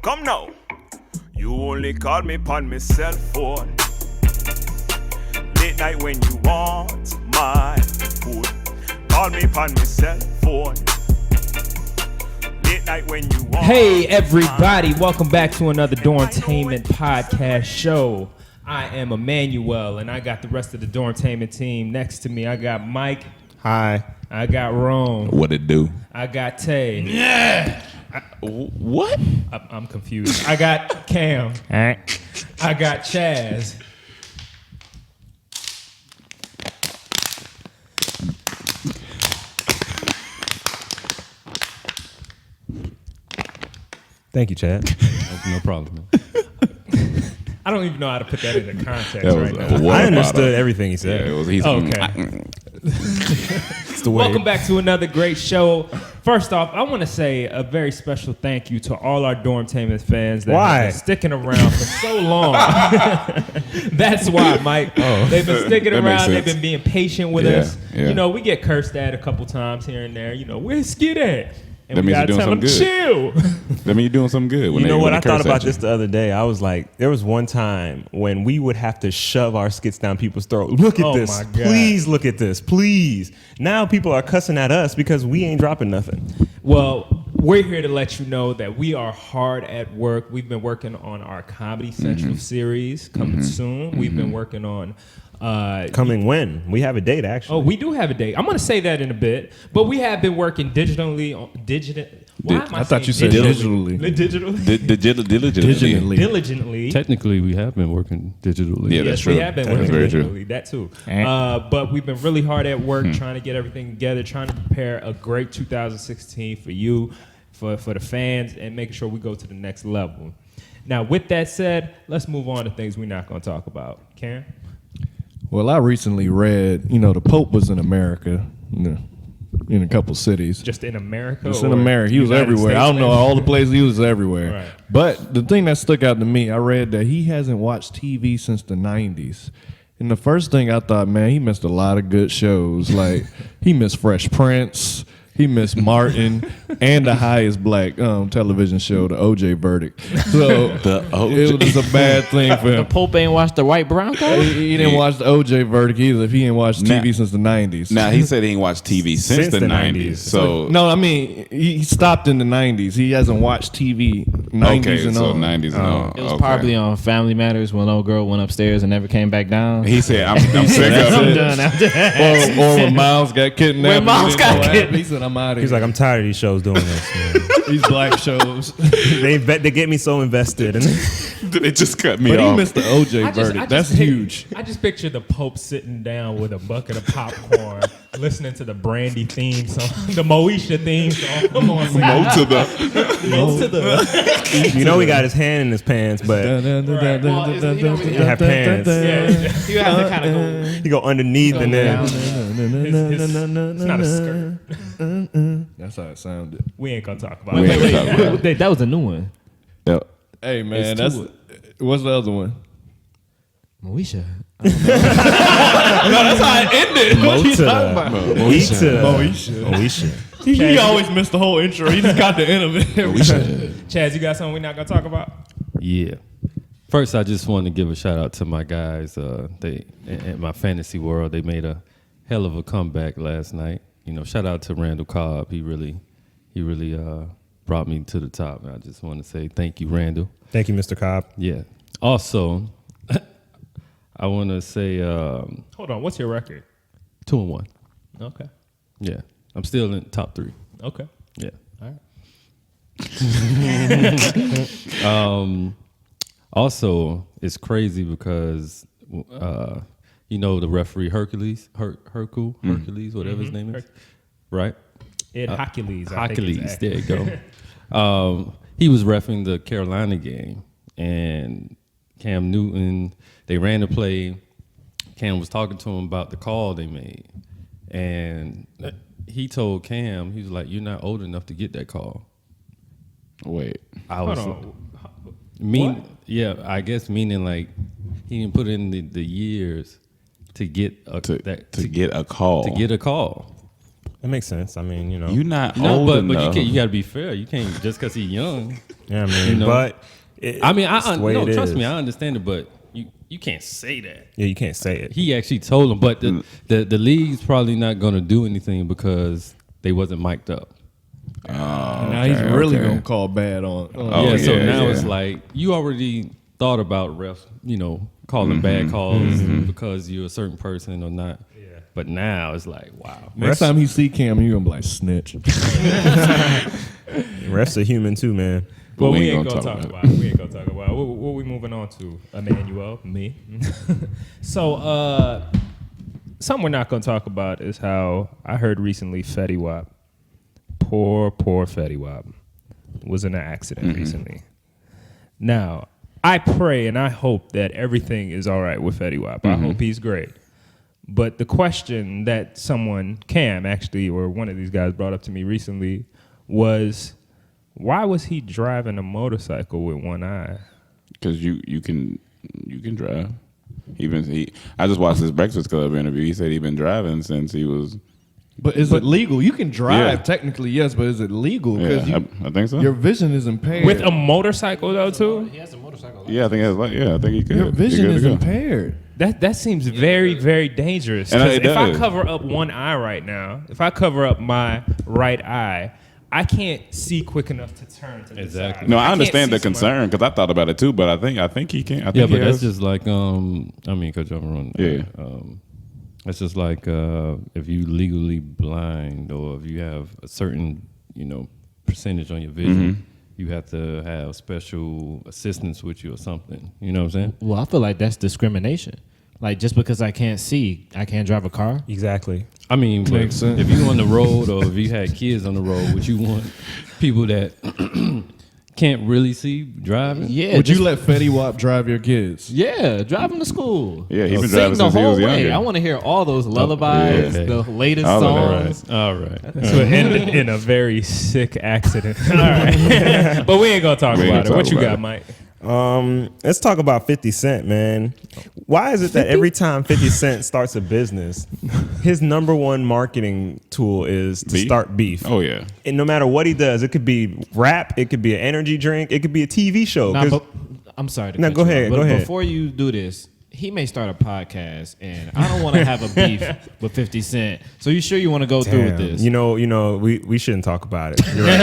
Come now. You only call me on my cell phone. Late night when you want my food. Call me on my cell phone. Late night when you want. Hey everybody, welcome back to another Dormtainment podcast show. I am Emmanuel and I got the rest of the Dormtainment team next to me. I got Mike. Hi. I got Rome. What it do? I got Tay. Yeah. What? I'm confused. I got Cam. All right. I got Chaz. Thank you, Chad. No problem. I don't even know how to put that into context That right was now. I understood everything he said. Yeah, it was, he's Okay. It's the way. Welcome back to another great show. First off, I want to say a very special thank you to all our Dormtainment fans that have been sticking around for so long. That's why, Mike. They've been sticking That makes around. They've sense. been being patient with Yeah, us. yeah. You know, we get cursed at a couple times here and there. You know, where's Skid at? And That we means gotta you're tell doing them, chill. That mean you're doing something good. You know what? I thought about this the other day. I was like, there was one time when we would have to shove our skits down people's throat. Look at Oh this. my God. Please look at this. Please. Now people are cussing at us because we ain't dropping nothing. Well, we're here to let you know that we are hard at work. We've been working on our Comedy Central series coming soon. We've been working on Coming when? We have a date, actually. Oh, we do have a date. I'm going to say that in a bit, but we have been working digitally. Why am I thought you saying said digitally? Digitally. Diligently. Technically, we have been working digitally. Yeah, that's Yes, true. we have been That's working very true. digitally. That too. But we've been really hard at work trying to get everything together, trying to prepare a great 2016 for you, for the fans, and making sure we go to the next level. Now, with that said, let's move on to things we're not going to talk about. Karen? Well, I recently read, the Pope was in America, in a couple cities. Just in America? Just in or America. He was United everywhere. States, I don't know maybe? all the places. He was everywhere. Right. But the thing that stuck out to me, I read that he hasn't watched TV since the 90s. And the first thing I thought, man, he missed a lot of good shows. Like, he missed Fresh Prince. He missed Martin and the highest black television show, the OJ Verdict. So it was a bad thing for The him. Pope ain't watched the White Bronco? He didn't watch the OJ Verdict either if he ain't watched TV since the 90s. Now, he said he ain't watched TV since the 90s. So, No, I mean, he stopped in the 90s. He hasn't watched TV 90s okay, and so on. 90s and on. It was Okay. probably on Family Matters when old girl went upstairs and never came back down. He said, I'm sick of I'm it. done after that. Or when Miles got kidnapped. When Miles he didn't got know what happened. kidnapped. He said, I'm out of here. He's like, I'm tired of these shows doing this, man. These black shows. they get me so invested. And They just cut me But he off. missed the OJ Verdict. That's huge. I just picture the Pope sitting down with a bucket of popcorn, listening to the Brandy theme song, the Moesha theme song. Come on, Mo to the. he got his hand in his pants, but Right. Well, he have pants. You have to kind of go. He go underneath and then It's not a skirt. That's how it sounded. We ain't gonna talk about We it. ain't gonna talk about it. That was a new one. Yeah. Hey, man, It's that's two. what's the other one? Moesha. That's how it ended. What you talking about? Moesha. He always missed the whole intro. He just got the end of it. Chaz, you got something we're not gonna talk about? Yeah. First, I just want to give a shout out to my guys. They in my fantasy world, they made a hell of a comeback last night. Shout out to Randall Cobb. He really brought me to the top. And I just want to say thank you, Randall. Thank you, Mr. Cobb. Yeah. Also, I want to say Hold on, what's your record? 2-1. Okay. Yeah. I'm still in top 3. Okay. Yeah. All right. Also, it's crazy because the referee Hercules, Hercules, whatever his name is, right? Ed Hercules. I think Hercules, it's there you go. He was reffing the Carolina game, and Cam Newton, they ran the play. Cam was talking to him about the call they made, and he told Cam, he was like, "You're not old enough to get that call." Wait. I was Hold on. What? Yeah, I guess meaning like he didn't put in the years to get a To get a call. To get a call. That makes sense. I mean, you know. You're not No, old but enough. you got to be fair. You can't just because he's young. Yeah, I mean, You know. but I mean, it's the way no, it trust is. me, I understand it, but you can't say that. Yeah, you can't say it. He actually told him, but the league's probably not going to do anything because they wasn't mic'd up. Now he's really gonna call bad on. So yeah, now yeah. it's like you already thought about refs, calling bad calls because you're a certain person or not. Yeah. But now it's like, wow. Next time he see Cam, you gonna be like snitch. Refs are human too, man. Well, we we ain't ain't gonna gonna talk talk about about it. We ain't gonna talk about it. What we moving on to? Emmanuel, me. So, something we're not gonna talk about is how I heard recently Fetty Wap, poor Fetty Wap, was in an accident recently. Now, I pray and I hope that everything is all right with Fetty Wap. I hope he's great. But the question that someone, Cam actually, or one of these guys brought up to me recently was, why was he driving a motorcycle with one eye? Because you can drive. I just watched his Breakfast Club interview. He said he'd been driving since he was. But is it legal? You can drive Yeah. technically, yes, but is it legal? Because Yeah, I think so. your vision is impaired. With a motorcycle though too? He has a motorcycle. Yeah, I think I think he could. your vision He good is to go. impaired. That seems very, very dangerous. And 'Cause it if I does. cover up one eye right now, if I cover up my right eye, I can't see quick enough to turn to the Exactly. side. No, I can't understand see the concern because I thought about it too, but I think he can. I think Yeah, he but that's has- just like Coach, I'm running. Yeah. That's just like if you legally blind or if you have a certain percentage on your vision, you have to have special assistance with you or something. You know what I'm saying? Well, I feel like that's discrimination. Like just because I can't see, I can't drive a car. Exactly. I mean, but Makes sense. if you on the road or if you had kids on the road, would you want people that can't really see driving? Yeah. Would you just- let Fetty Wap drive your kids? Yeah, drive them to school. Yeah, he's been Sing driving the since he whole was way. younger. I want to hear all those lullabies, yeah. the latest All of songs. All right. So it ended in a very sick accident. All right. But we ain't gonna talk We ain't about it. gonna What talk you about got, it. Mike? Let's talk about 50 Cent, man. Why is it that every time 50 Cent starts a business, his number one marketing tool is to Beef? start beef? Oh yeah. And no matter what he does, it could be rap, it could be an energy drink, it could be a TV show. Nah, 'Cause- but I'm sorry to No, cut go you ahead, off, but go ahead. Before you do this, he may start a podcast, and I don't want to have a beef with 50 Cent. So you sure you want to go through with Damn. this? You know, we shouldn't talk about it. You're right.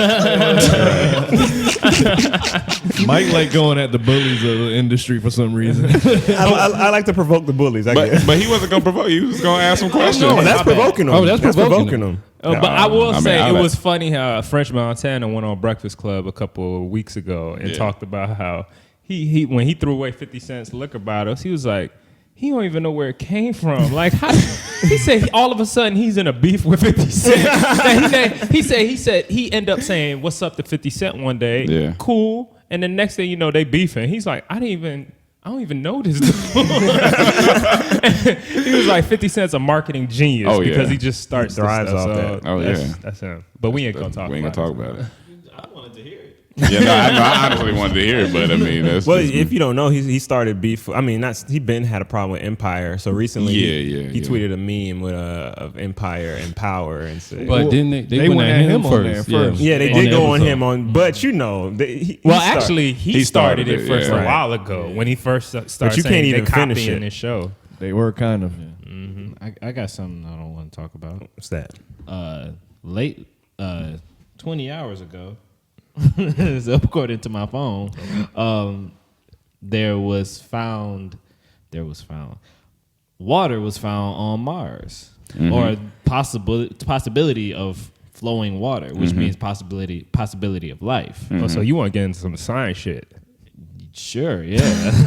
Mike like going at the bullies of the industry for some reason. I like to provoke the bullies. I guess. But he wasn't gonna provoke you. He was gonna ask some questions. No, that's provoking them. Oh, that's provoking them. But I will I mean, say I it like- was funny how French Montana went on Breakfast Club a couple of weeks ago and Yeah. talked about how he when he threw away 50 Cent's liquor bottles, he was like, he don't even know where it came from. Like how, he said, all of a sudden he's in a beef with 50 Cent. he said he ended up saying, "What's up?" to 50 Cent one day. Yeah. Cool. And the next thing you know, they beefing. He's like, I don't even know this dude. He was like, 50 Cent's a marketing genius Oh, yeah. because he just starts the thrives stuff. off So that. Oh, that's, yeah. that's him. But we ain't gonna talk. We ain't about gonna talk about it. I wanted to hear it. Yeah, no, I honestly wanted to hear it, but I mean, that's Well, just- if you don't know, he started beef. I mean, he been had a problem with Empire. So recently, he Yeah. tweeted a meme with of Empire and Power and said, But didn't they went at him on there first? first. yeah, they On did the go on episode. him on. But he Well, start- actually, he He started started it it, first yeah. a while ago when he first started But you saying can't they even finish copying it. this show. They were kind of. I got something I don't want to talk about. what's that? Late 20 hours ago, so according to my phone, water was found on Mars, or possibility of flowing water, which means possibility of life. Oh, so you want to get into some science shit? Sure, yeah.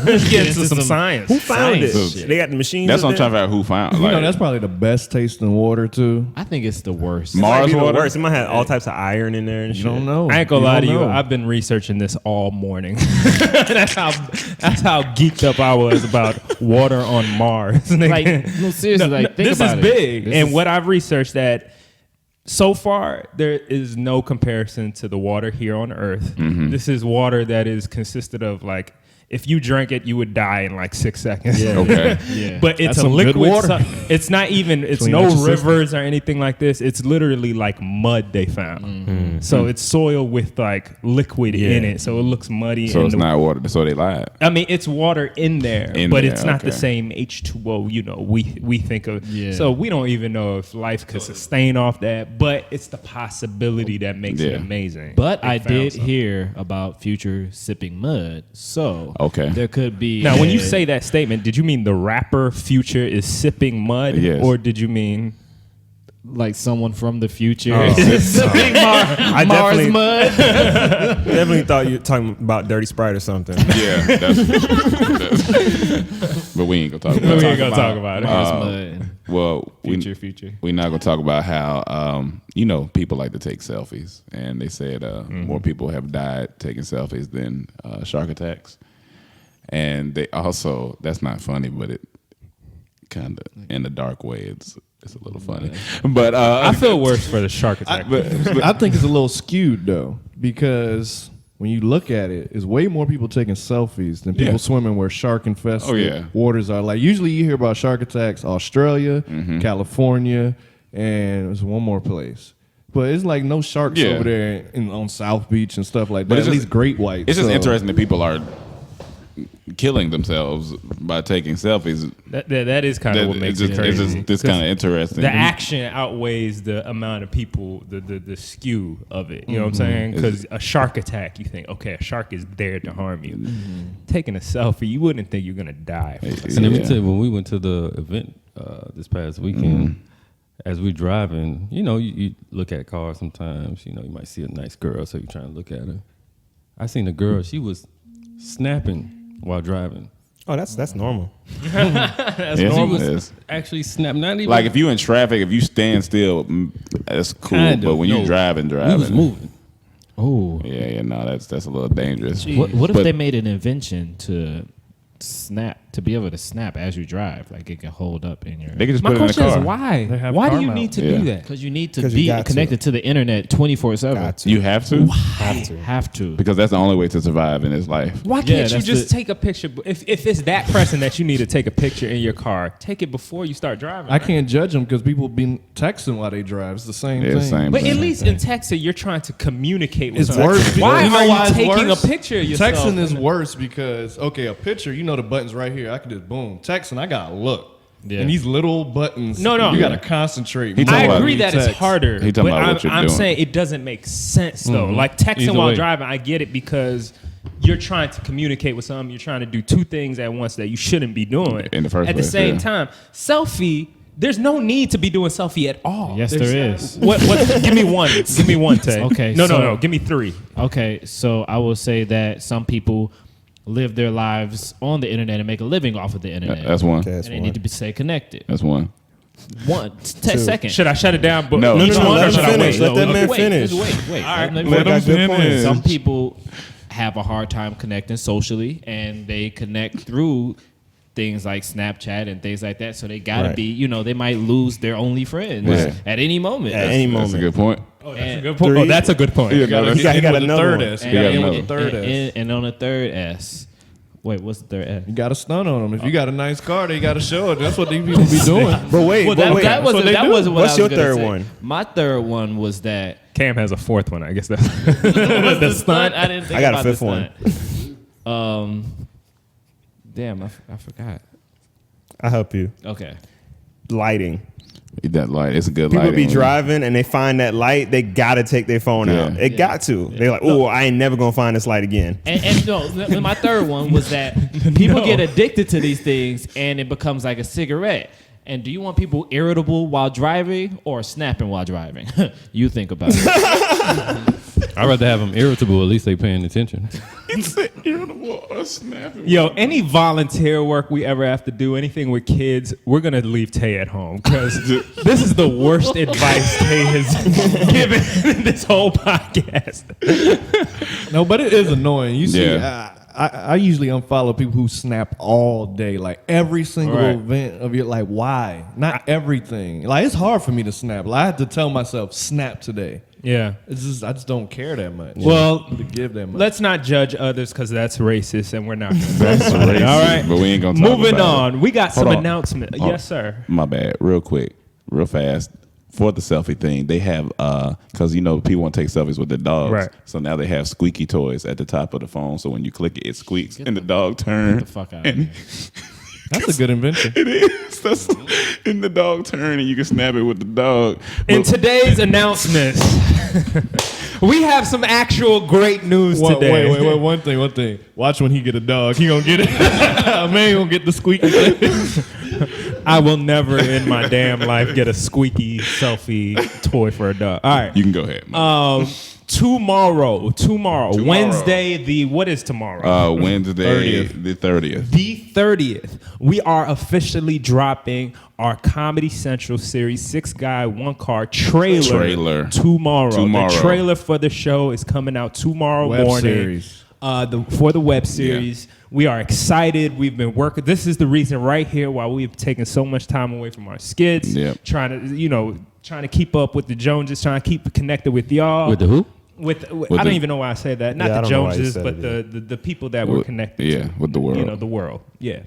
Let's get into some science. Who found it? Science shit. They got the machines. that's up what I'm trying to there? figure out who found. You Like, know, that's probably the best tasting water too. I think it's the worst. It might Mars be the water? worst. It might have all types of iron in there and You shit. don't know. I ain't gonna lie to you. don't know. I've been researching this all morning. that's how geeked up I was about water on Mars. Like, no, seriously, like, think this about is it. big. This And is- what I've researched that so far there is no comparison to the water here on Earth. This is water that is consisted of like if you drank it, you would die in like 6 seconds. Yeah. Okay. Yeah. But it's That's a some good liquid. water. It's not even. It's Clean no out your system. rivers or anything like this. It's literally like mud they found. So it's soil with like liquid in it, so it looks muddy. So and it's not water. So they lied. I mean, it's water in there, In but there, it's not the okay. same H2O. We think of. Yeah. So we don't even know if life could sustain off that. But it's the possibility that makes it Yeah. amazing. But They I found did something. hear about Future sipping mud, so Okay. there could be. Now, when you say that statement, did you mean the rapper Future is sipping mud, Yes. or did you mean? like someone from the future Oh. sipping I Mars definitely, mud, definitely thought you were talking about Dirty Sprite or something. Yeah. But we ain't gonna talk about We it. ain't gonna talk about it. Mars mud, Well, future. we're not gonna talk about how people like to take selfies, and they said more people have died taking selfies than shark attacks, and they also that's not funny, but it kind of in a dark way it's a little funny, but I feel worse for the shark attack. I think it's a little skewed though, because when you look at it, it's way more people taking selfies than people Yeah. swimming where shark infested Oh, yeah. waters are. Like usually you hear about shark attacks, Australia, California, and there's one more place. But it's like no sharks Yeah. over there on South Beach and stuff like that. But it's At just- least great whites. it's just So- interesting that people are killing themselves by taking selfies. that is kind of what makes it crazy. It's just kind of interesting. The action outweighs the amount of people, the skew of it. You know what I'm saying? Because a shark attack, you think, okay, a shark is there to harm you. Taking a selfie, you wouldn't think you're gonna die. And let me tell you, when we went to the event this past weekend, as we driving, you look at cars sometimes. You might see a nice girl, so you're trying to look at her. I seen a girl; she was snapping while driving. Oh, that's normal. That's Yeah. normal. It She is. was actually snapping. Not even Like if you in traffic, if you stand still, that's cool. Kind of, but when you no. driving, we was moving. Oh, yeah, no, that's a little dangerous. what if But- they made an invention to be able to snap as you drive, like it can hold up in your. They can just My put it in the question is car. why? They have Why do car you mount. need to Yeah. do that? Because you need to 'Cause you be got to. connected to the internet 24/7. Got to. You have to, Have to. because that's the only way to survive in this life. Why Yeah, can't you that's just the- take a picture? If it's that pressing that you need to take a picture in your car, take it before you start driving. I can't judge them because people be texting while they drive. It's the same Yeah, thing. same. But at thing. least in texting, you're trying to communicate with It's someone. worse. Why You know are why you it's taking worse? a picture of yourself? Texting is worse because a picture, the button's right here. I can just boom. Texting, I gotta look. Yeah. And these little buttons, No. you gotta concentrate. He more talking I about- agree when that you it's text. harder, He but talking about what you're I'm doing. saying it doesn't make sense though. Like texting Either while way. driving, I get it because you're trying to communicate with someone. You're trying to do two things at once that you shouldn't be doing. In the first at the place, same yeah. time, selfie. There's no need to be doing selfie at all. Yes, There's- there is. What? Give me one. Give me one, Tay. Okay, No. so- Give me three. Okay, so I will say that some people live their lives on the internet and make a living off of the internet. That's one. Okay, and that's they one. need to stay connected. That's one. One, second. Should I shut it down? But No. each No, one, let or him should I finish. wait? Let that man wait, finish. Wait. right, Let me let finish. him finish. Some people have a hard time connecting socially, and they connect through things like Snapchat and things like that. So they gotta Right. be, they might lose their only friends Yeah. at any moment. At any That's a moment. good point. And- Good point. Oh, that's a good point. Yeah, no, He got With the another third one. S. and, You got and- another. and- Third S. and on the third S. Wait, what's the third S? You got to stun on them. If you got a nice car, they got to show it. That's what these people be doing. But wait, Well, but wait. that wasn't what What's I was your gonna third say. one? My third one was that Cam has a fourth one. I guess that's the stunt. I didn't think I got a about fifth the one. stunt. Damn, I forgot. I'll help you. Okay. Lighting. That light, it's a good People light. be driving and they find that light, they gotta take their phone Yeah. out. It got to. They're like, oh, I ain't never gonna find this light again. And no, my third one was that people get addicted to these things and it becomes like a cigarette. And do you want people irritable while driving or snapping while driving? You think about it. I'd rather have them irritable. At least they paying attention. Yo, any volunteer work we ever have to do, anything with kids, we're gonna leave Tay at home because this is the worst advice Tay has given in this whole podcast. No, but it is annoying. You see, Yeah. I usually unfollow people who snap all day, like every single Right. event of your. Like, why? Not everything. Like, it's hard for me to snap. Like, I have to tell myself, snap today. Yeah. It's just I just don't care that much. Well, to give that much. let's not judge others because that's racist, and we're not. Gonna That's talk about it. racist, All right. but we ain't gonna talk Moving about on. We got some Hold on. announcement. Oh, Yes, sir. My bad. Real quick, real fast. For the selfie thing, they have because people want to take selfies with their dogs, Right. so now they have squeaky toys at the top of the phone. So when you click it, it squeaks, and the dog turns. Get the fuck out of here. That's a good invention. It is. That's in the dog turn, and you can snap it with the dog. In But- today's announcements, we have some actual great news today. Wait. One thing. Watch when he get a dog. He gonna get it. Man, gonna get the squeaky thing. I will never in my damn life get a squeaky selfie toy for a dog. All right. you can go ahead. Man. Tomorrow, Wednesday, what is tomorrow? Wednesday, the 30th. The 30th, we are officially dropping our Comedy Central series 6 Guy 1 Car trailer tomorrow. The trailer for the show is coming out tomorrow Web morning. series. For the web series. We are excited. We've been working. This is the reason right here why we've taken so much time away from our skits. Yep. Trying to keep up with the Joneses, trying to keep connected with y'all. With the who? I don't even know why I say that. Not Yeah, I the don't know why you Joneses, said but it, the people that we're connected to. Yeah, with the world. The world. Yeah.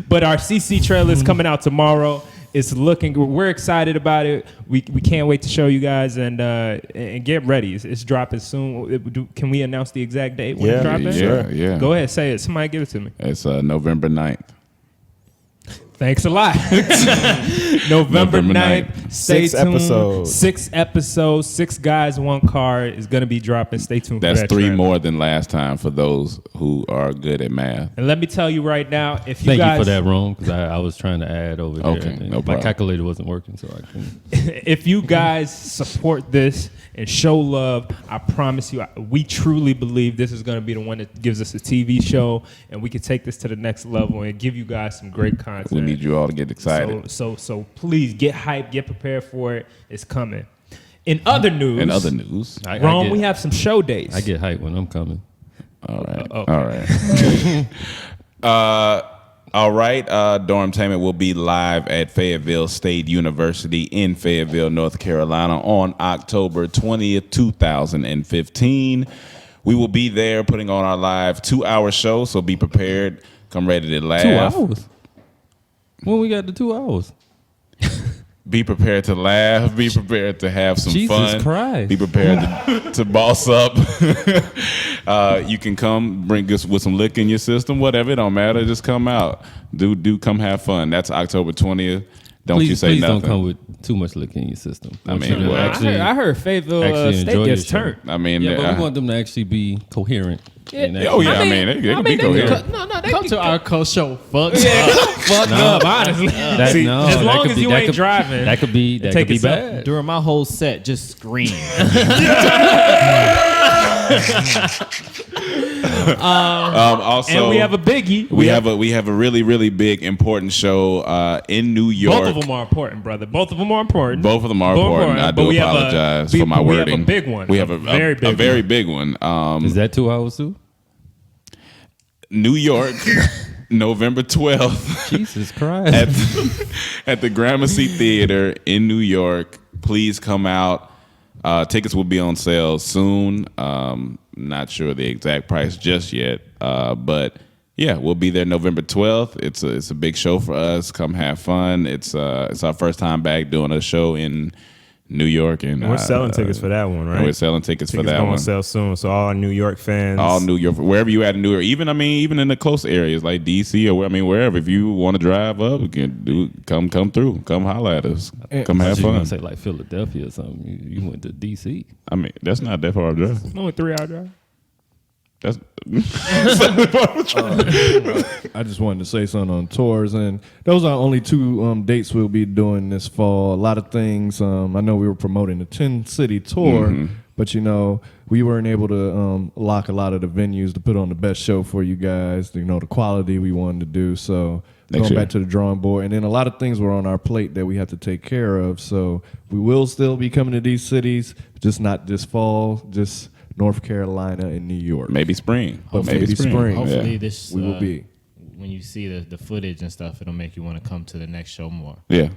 But our CC trailer is coming out tomorrow. It's looking. We're excited about it. We can't wait to show you guys and get ready. It's dropping soon. Can we announce the exact date when it's dropping? Yeah. Go ahead, say it. Somebody give it to me. It's November 9th. Thanks a lot. November 9th. Stay 6 tuned. episodes. 6 episodes. 6 Guys, 1 Car is going to be dropping. Stay tuned That's for that 3 trailer. more than last time for those who are good at math. And let me tell you right now, if you Thank guys, you for that, Rome, because I was trying to add over there. Okay, and no my problem. calculator wasn't working, so I couldn't. if you guys support this and show love, I promise you, we truly believe this is going to be the one that gives us a TV show, and we can take this to the next level and give you guys some great content. We need you all to get excited. So please get hyped, get prepared for it. It's coming. In other news, Rome, we have some show dates. I get hyped when I'm coming. All right. Okay. All right. Dormtainment will be live at Fayetteville State University in Fayetteville, North Carolina on October 20th, 2015. We will be there putting on our live 2-hour show, so be prepared. Come ready to laugh. 2 hours? When we got the 2 hours? Be prepared to laugh. Be prepared to have some Jesus fun. Christ. Be prepared to boss up. You can come bring us with some lick in your system, whatever. It don't matter. Just come out. Do come have fun. That's October 20th. You say please nothing. don't come with too much liquor in your system. I mean, well, I heard Fayetteville State enjoy gets your show. turned. I mean, Yeah, but we want them to actually be coherent. and oh yeah, actually- they can be coherent. Come to our co-show. Fuck Fucked up, honestly. That- See, no, as that long could as be- you that ain't could- driving, That could be take it bad. During my whole set, just scream. Also, and we have a biggie. we have a really, really big important show in New York. Both of them are important, brother. Both of them are important. Both of them are important. I But do we have apologize for my we wording. have a big one. We have a very big one. Is that 2 hours too? New York, November 12th Jesus Christ. at the Gramercy Theater in New York. Please come out. Tickets will be on sale soon. Not sure the exact price just yet, but yeah, we'll be there November 12th. It's a big show for us. Come have fun. It's our first time back doing a show in New York, and We're selling tickets for that one, right? We're selling tickets for that going one. on sale soon. So all our New York fans, All New York, wherever you at in New York, even in the close areas like DC or wherever. If you want to drive up, you can come through, come holler at us, come have You fun. gonna say like Philadelphia or something? You went to DC. I mean, that's not that far of a drive. Only 3-hour drive. That's I just wanted to say something on tours, and those are only 2 dates we'll be doing this fall. A lot of things. I know we were promoting the 10-city tour, but we weren't able to lock a lot of the venues to put on the best show for you guys. The quality we wanted to do. So going back to the drawing board, and then a lot of things were on our plate that we have to take care of. So we will still be coming to these cities, just not this fall. Just North Carolina, and New York. Maybe spring. But Maybe maybe spring. Hopefully, Yeah. this We will be. when you see the footage and stuff, it'll make you want to come to the next show more. Yeah.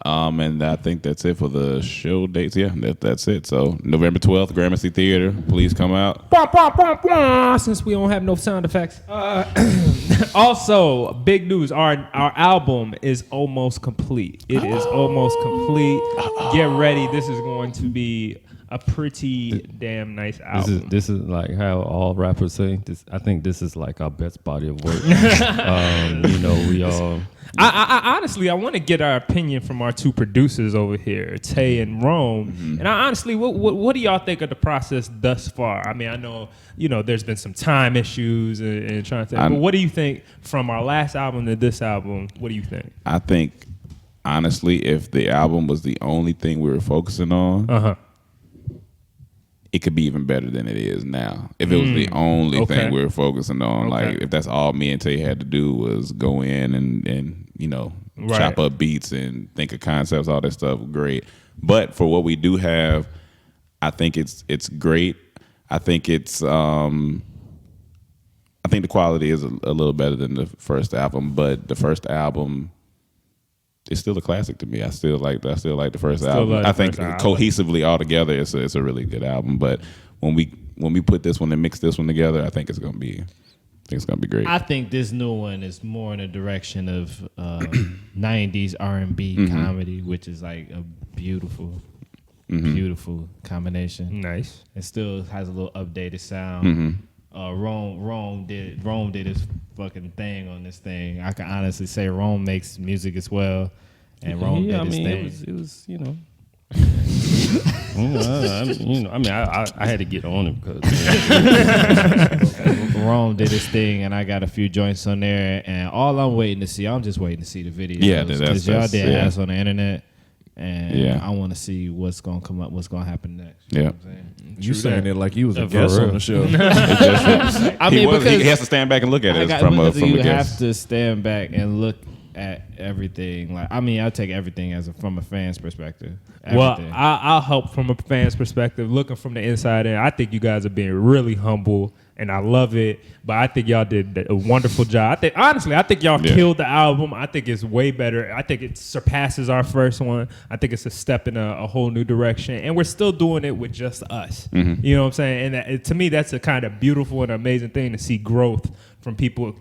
And I think that's it for the show dates. Yeah, that's it. So November 12th, Gramercy Theater. Please come out. Since we don't have no sound effects. Also, big news. Our album is almost complete. It is almost complete. Get ready. This is going to be a pretty damn nice album. This is like how all rappers say. I think this is like our best body of work. We all. I honestly, I want to get our opinion from our two producers over here, Tay and Rome. Mm-hmm. And I honestly, what do y'all think of the process thus far? I mean, I know, there's been some time issues and trying to. But what do you think from our last album to this album? What do you think? I think, honestly, if the album was the only thing we were focusing on, it could be even better than it is now. If it was the only thing we were focusing on, like if that's all me and Tay had to do was go in and chop up beats and think of concepts, all that stuff, great. But for what we do have, I think it's great. I think it's I think the quality is a little better than the first album, but the first album is still a classic to me. I still like the first album. I think cohesively all together, it's a really good album. But when we put this one and mix this one together, I think it's gonna be great. I think this new one is more in the direction of 90s R&B comedy, which is like a beautiful combination. Nice. It still has a little updated sound. Rome did his fucking thing on this thing. I can honestly say Rome makes music as well, and Rome did his thing. It was I had to get on it because Rome did his thing, and I got a few joints on there. And all I'm waiting to see, I'm just waiting to see the videos. Yeah, because y'all did yeah. ass on the internet, and Yeah. I want to see what's gonna come up, what's gonna happen next. Yeah. You know what I'm saying? You saying it like you was a For guest real. on the show. I mean, because he has to stand back and look at it from because a you guest. have to stand back and look at everything. Like, I mean, I take everything from a fan's perspective. Well, Everything. I'll help from a fan's perspective, looking from the inside in. I think you guys are being really humble, and I love it. But I think y'all did a wonderful job. I think y'all killed the album. I think it's way better. I think it surpasses our first one. I think it's a step in a whole new direction, and we're still doing it with just us. You know what I'm saying? And to me, that's a kind of beautiful and amazing thing to see growth from people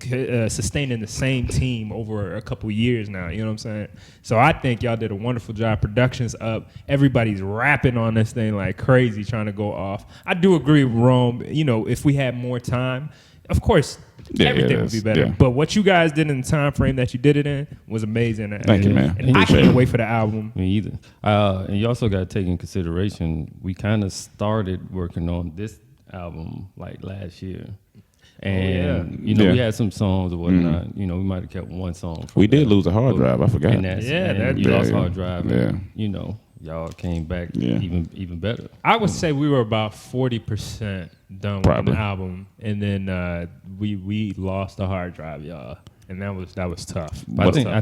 sustaining the same team over a couple years now. You know what I'm saying? So I think y'all did a wonderful job. Production's up. Everybody's rapping on this thing like crazy, trying to go off. I do agree with Rome. If we had more time, of course, everything would be better. Yeah. But what you guys did in the time frame that you did it in was amazing. Thank you, man. And I Appreciate can't it. wait for the album. Me either. And you also got to take in consideration, we kind of started working on this album like last year. And, we had some songs or whatnot. We might have kept one song. We did lose a hard drive. I forgot. And you lost hard drive. Yeah. And, y'all came back Yeah. even better. I would say we were about 40% done with Probably. the album, and then we lost the hard drive, y'all, and that was tough. But I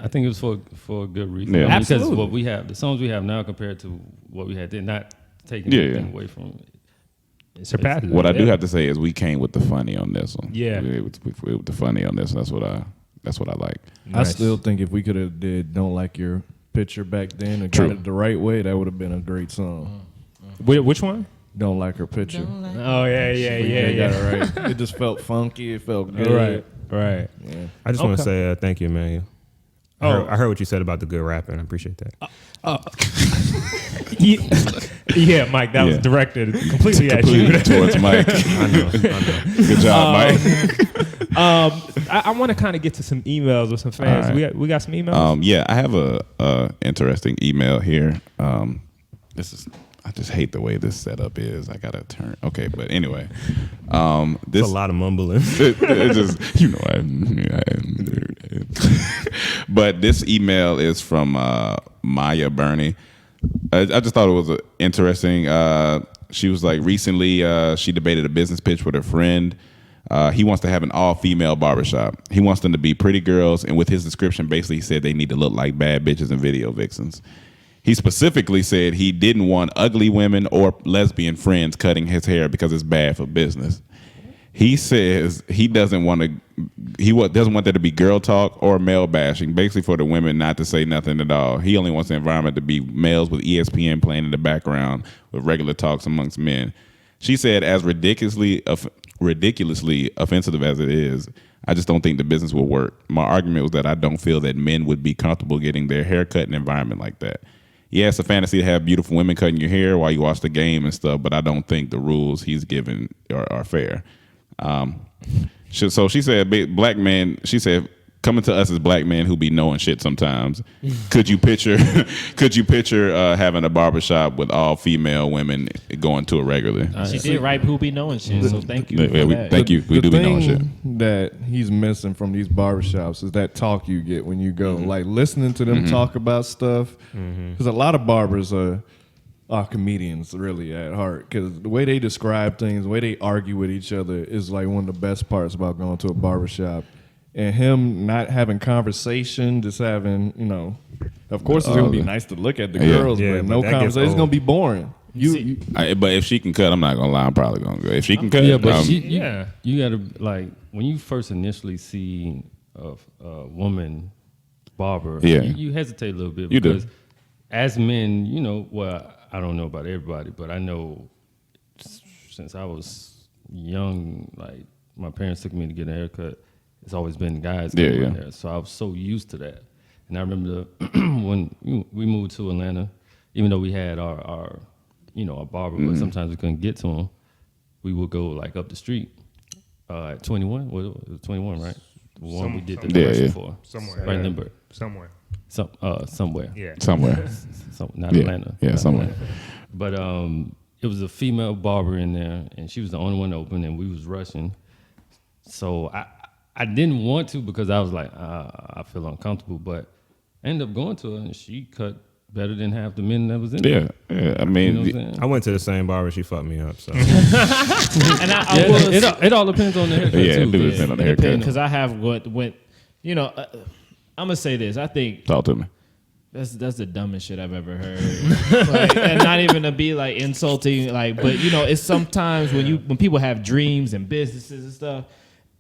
think it was for a good reason. Yeah. Because Absolutely. what we have, the songs we have now compared to what we had, they're not taking Yeah, anything yeah. away from it. It surpasses. What I do yeah. have to say is we came with the funny on this one. Yeah. we with the funny on this one. That's what I like. I Nice. still think if we could have did "Don't Like Your Picture" back then and True. got it the right way, that would have been a great song. Which one? "Don't Like Her Picture." Oh yeah. They got it right. It just felt funky. It felt good. Right. Yeah. I just want to Okay. say thank you, Emmanuel. I heard what you said about the good rapping. I appreciate that. Yeah, Mike, that was directed completely at you. towards Mike. I know. Good job, Mike. I want to kind of get to some emails with some fans. All right. We got some emails. Yeah, I have a interesting email here. I just hate the way this setup is. I gotta turn. Okay, but anyway, this It's a lot of mumbling. it just but this email is from Maya Burney. I just thought it was interesting. She was like, recently she debated a business pitch with her friend. He wants to have an all-female barbershop. He wants them to be pretty girls, and with his description, basically he said they need to look like bad bitches and video vixens. He specifically said he didn't want ugly women or lesbian friends cutting his hair because it's bad for business. He says he doesn't want there to be girl talk or male bashing, basically for the women not to say nothing at all. He only wants the environment to be males with ESPN playing in the background with regular talks amongst men. She said, as ridiculously offensive as it is, I just don't think the business will work. My argument was that I don't feel that men would be comfortable getting their hair cut in an environment like that. Yeah, it's a fantasy to have beautiful women cutting your hair while you watch the game and stuff, but I don't think the rules he's given are fair. So she said, black man, she said, coming to us as black men who be knowing shit sometimes, could you picture having a barbershop with all female women going to it regularly? She did right who be knowing shit, so thank you. Thank you. We do be knowing shit. That he's missing from these barbershops is that talk you get when you go, like listening to them talk about stuff. Because a lot of barbers are comedians really at heart, because the way they describe things, the way they argue with each other is like one of the best parts about going to a barbershop. And him not having conversation, just having, of course it's going to be nice to look at the girls, but no conversation. It's going to be boring. But if she can cut, I'm not going to lie, I'm probably going to go. If she can cut, yeah, but you got to, like, when you first initially see a woman barber, you hesitate a little bit. Because as men, well, I don't know about everybody, but I know since I was young, like, my parents took me to get a haircut. It's always been guys there. So I was so used to that. And I remember when we moved to Atlanta, even though we had our barber, but sometimes we couldn't get to him, we would go like up the street at 21. Well, it was 21, right? The one we did the commercial for. Somewhere. Right in Lindbergh. Somewhere. Somewhere. Yeah. Somewhere. Not Atlanta. Yeah, not somewhere. Atlanta. But it was a female barber in there, and she was the only one open, and we was rushing. So I didn't want to because I was like, I feel uncomfortable, but I ended up going to her, and she cut better than half the men that was in there. Yeah. I mean, you know what I'm saying? I went to the same barber. She fucked me up. So And it all depends on the haircut yeah, too. it do depend on the haircut. because I have went. I'm gonna say this. I think Talk to me. that's the dumbest shit I've ever heard. And not even to be like insulting, like, but it's sometimes when people have dreams and businesses and stuff.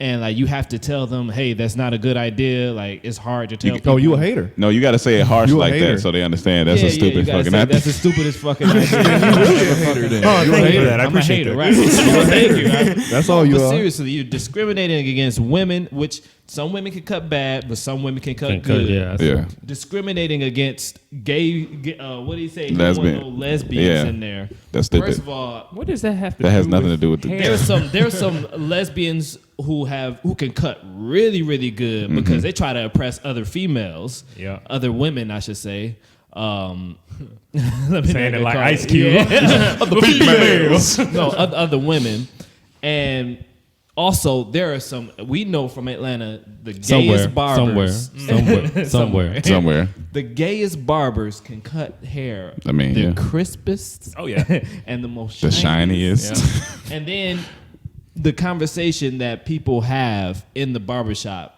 And like you have to tell them, hey, that's not a good idea. Like it's hard to tell people. Oh, you a hater? No, you got to say it harsh You a like hater. that so they understand that's a stupid fucking idea. That's the stupidest fucking idea. oh, thank you for that. I I'm a appreciate hater, that. right? Thank you. That's all you But are. seriously, you're discriminating against women, which some women can cut bad, but some women can cut good. Yeah. Discriminating against gay what do you say? Lesbian. No lesbians Yeah. in there. That's stupid. First of all, What does that have to That do has nothing with to do with the hair? there's some lesbians who can cut really, really good because they try to impress other females, other women, I should say. Saying it like Ice Cube. Other females. No, other women. And also, there are some, we know from Atlanta, the gayest barbers. Somewhere. The gayest barbers can cut hair. I mean, the crispest. Oh, yeah. And the most the shiniest. Yeah. And then the conversation that people have in the barbershop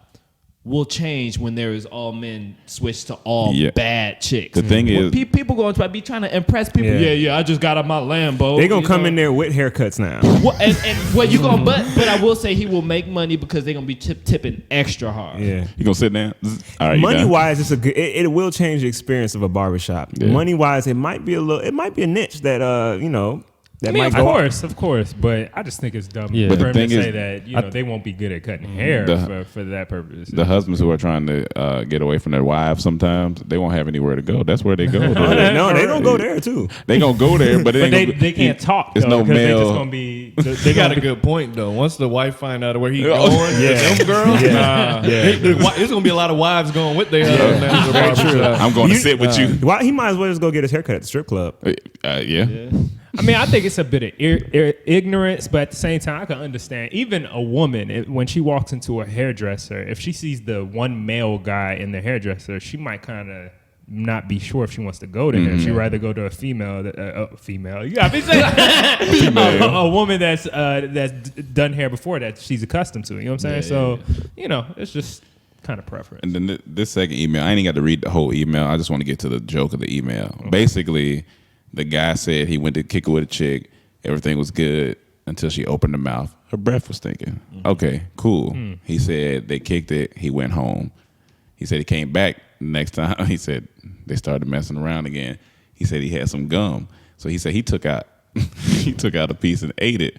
will change when there is all men switch to all bad chicks. The thing is, people going to be trying to impress people. Yeah, I just got out my Lambo. They gonna come in there with haircuts now. And you gonna, but I will say he will make money because they're gonna be tipping extra hard. Yeah. you gonna sit down? All right. Money wise, it's a good. It will change the experience of a barbershop. Yeah. Money wise, it might be a niche that that might go. Of course, but I just think it's dumb Yeah. for But the him to thing say is, that they won't be good at cutting hair for that purpose. The husbands who are trying to get away from their wives, sometimes they won't have anywhere to go. That's where they go. No, they gonna go there too. They gonna go there, but, they can't talk. It's no because they male. just gonna be. They got a good point though. Once the wife find out where he's Oh, going, them girls, there's gonna be a lot of wives going with their husbands. Very true. I'm going to sit with you. Why he might as well just go get his haircut at the strip club. Yeah. I mean, I think it's a bit of ignorance, but at the same time, I can understand. Even a woman, when she walks into a hairdresser, if she sees the one male guy in the hairdresser, she might kind of not be sure if she wants to go to him. She'd rather go to a female. You got me saying a woman that's done hair before that she's accustomed to. You know what I'm saying? So, it's just kind of preference. And then this second email, I ain't got to read the whole email. I just want to get to the joke of the email. Basically, the guy said he went to kick it with a chick. Everything was good until she opened her mouth. Her breath was stinking. Okay, cool. He said they kicked it. He went home. He said he came back next time. He said they started messing around again. He said he had some gum. So he said he took out a piece and ate it.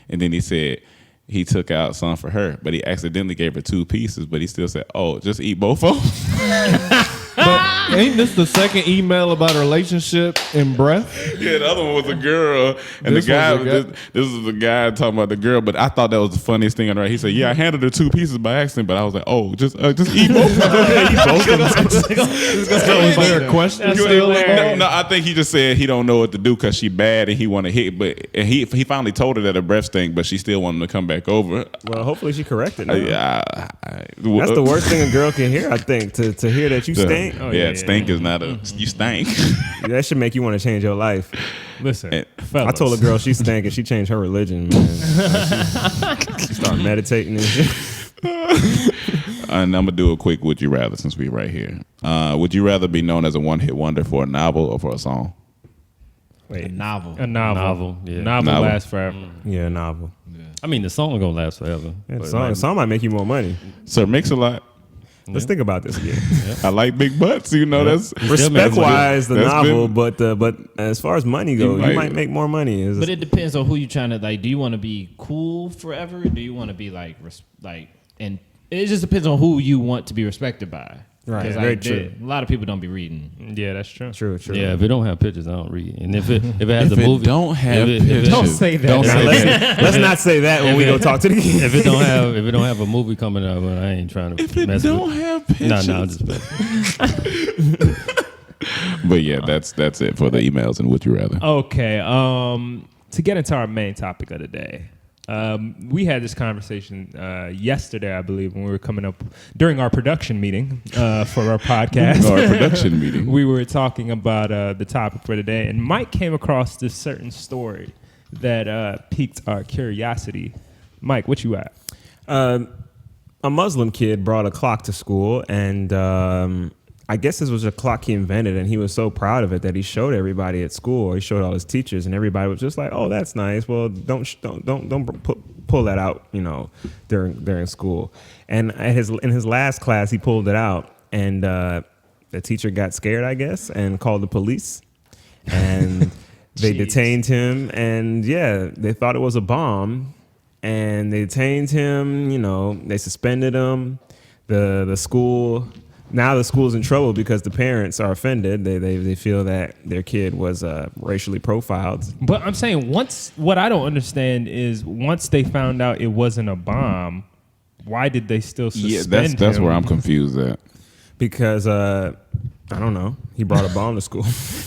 And then he said he took out some for her, but he accidentally gave her 2 pieces, but he still said, oh, just eat both of them. But ain't this the second email about a relationship and breath? Yeah, the other one was a girl, and This the guy. was a guy? This was the guy talking about the girl, but I thought that was the funniest thing on there. He said, "Yeah, I handed her 2 pieces by accident," but I was like, "Oh, just eat both of them." Eat both of them. So was there a question? That's still hilarious. involved? No, I think he just said he don't know what to do because she bad and he want to hit. But and he finally told her that her breath stink, but she still wanted to come back over. Well, hopefully she corrected it. That's That's the worst thing a girl can hear, I think, to hear that you stink. Oh, yeah, yeah, stink is not a you stank. That should make you want to change your life. Listen, And fellas. I told a girl she stank and she changed her religion, man. She started meditating and shit. And I'm gonna do a quick "Would you rather" since we right here. Would you rather be known as a one-hit wonder for a novel or for a song? Wait, Novel. a novel. Novel, yeah. Novel Novel. lasts forever. Yeah, novel. I mean, the song gonna last forever. Yeah, but the song might make you more money. Sir Mix-a-Lot. Let's think about this again. I like big butts. You know that's Respect-wise, the that's novel, been- but as far as money goes, you might make more money. It's- But it depends on who you trying to like. Do you want to be cool forever? Or do you want to be like and it just depends on who you want to be respected by. Right, 'Cause, very like, true. A lot of people don't be reading. Yeah, that's true. True. Yeah, if it don't have pictures, I don't read. And if it has If a it movie, don't have if it- pictures. Don't say that. Don't Now, say that. let's not say that when we go talk to the kids. if it don't have a movie coming out, well, I ain't trying to If it mess don't with. have pictures. No, I'm just playing. But yeah, that's it for the emails and would you rather. Okay. To get into our main topic of the day, we had this conversation yesterday, I believe, when we were coming up during our production meeting for our podcast. Our production meeting. We were talking about the topic for today, and Mike came across this certain story that piqued our curiosity. Mike, what you at? A Muslim kid brought a clock to school, and I guess this was a clock he invented, and he was so proud of it that he showed everybody at school. He showed all his teachers, and everybody was just like, "Oh, that's nice." Well, don't pull that out, during school. And in his last class, he pulled it out, and the teacher got scared, I guess, and called the police, and they detained him, and they thought it was a bomb. And they detained him, they suspended him. The school, now the school's in trouble because the parents are offended. They feel that their kid was racially profiled. But I'm saying what I don't understand is once they found out it wasn't a bomb, why did they still suspend him? That's where I'm confused at. Because, I don't know, he brought a bomb to school.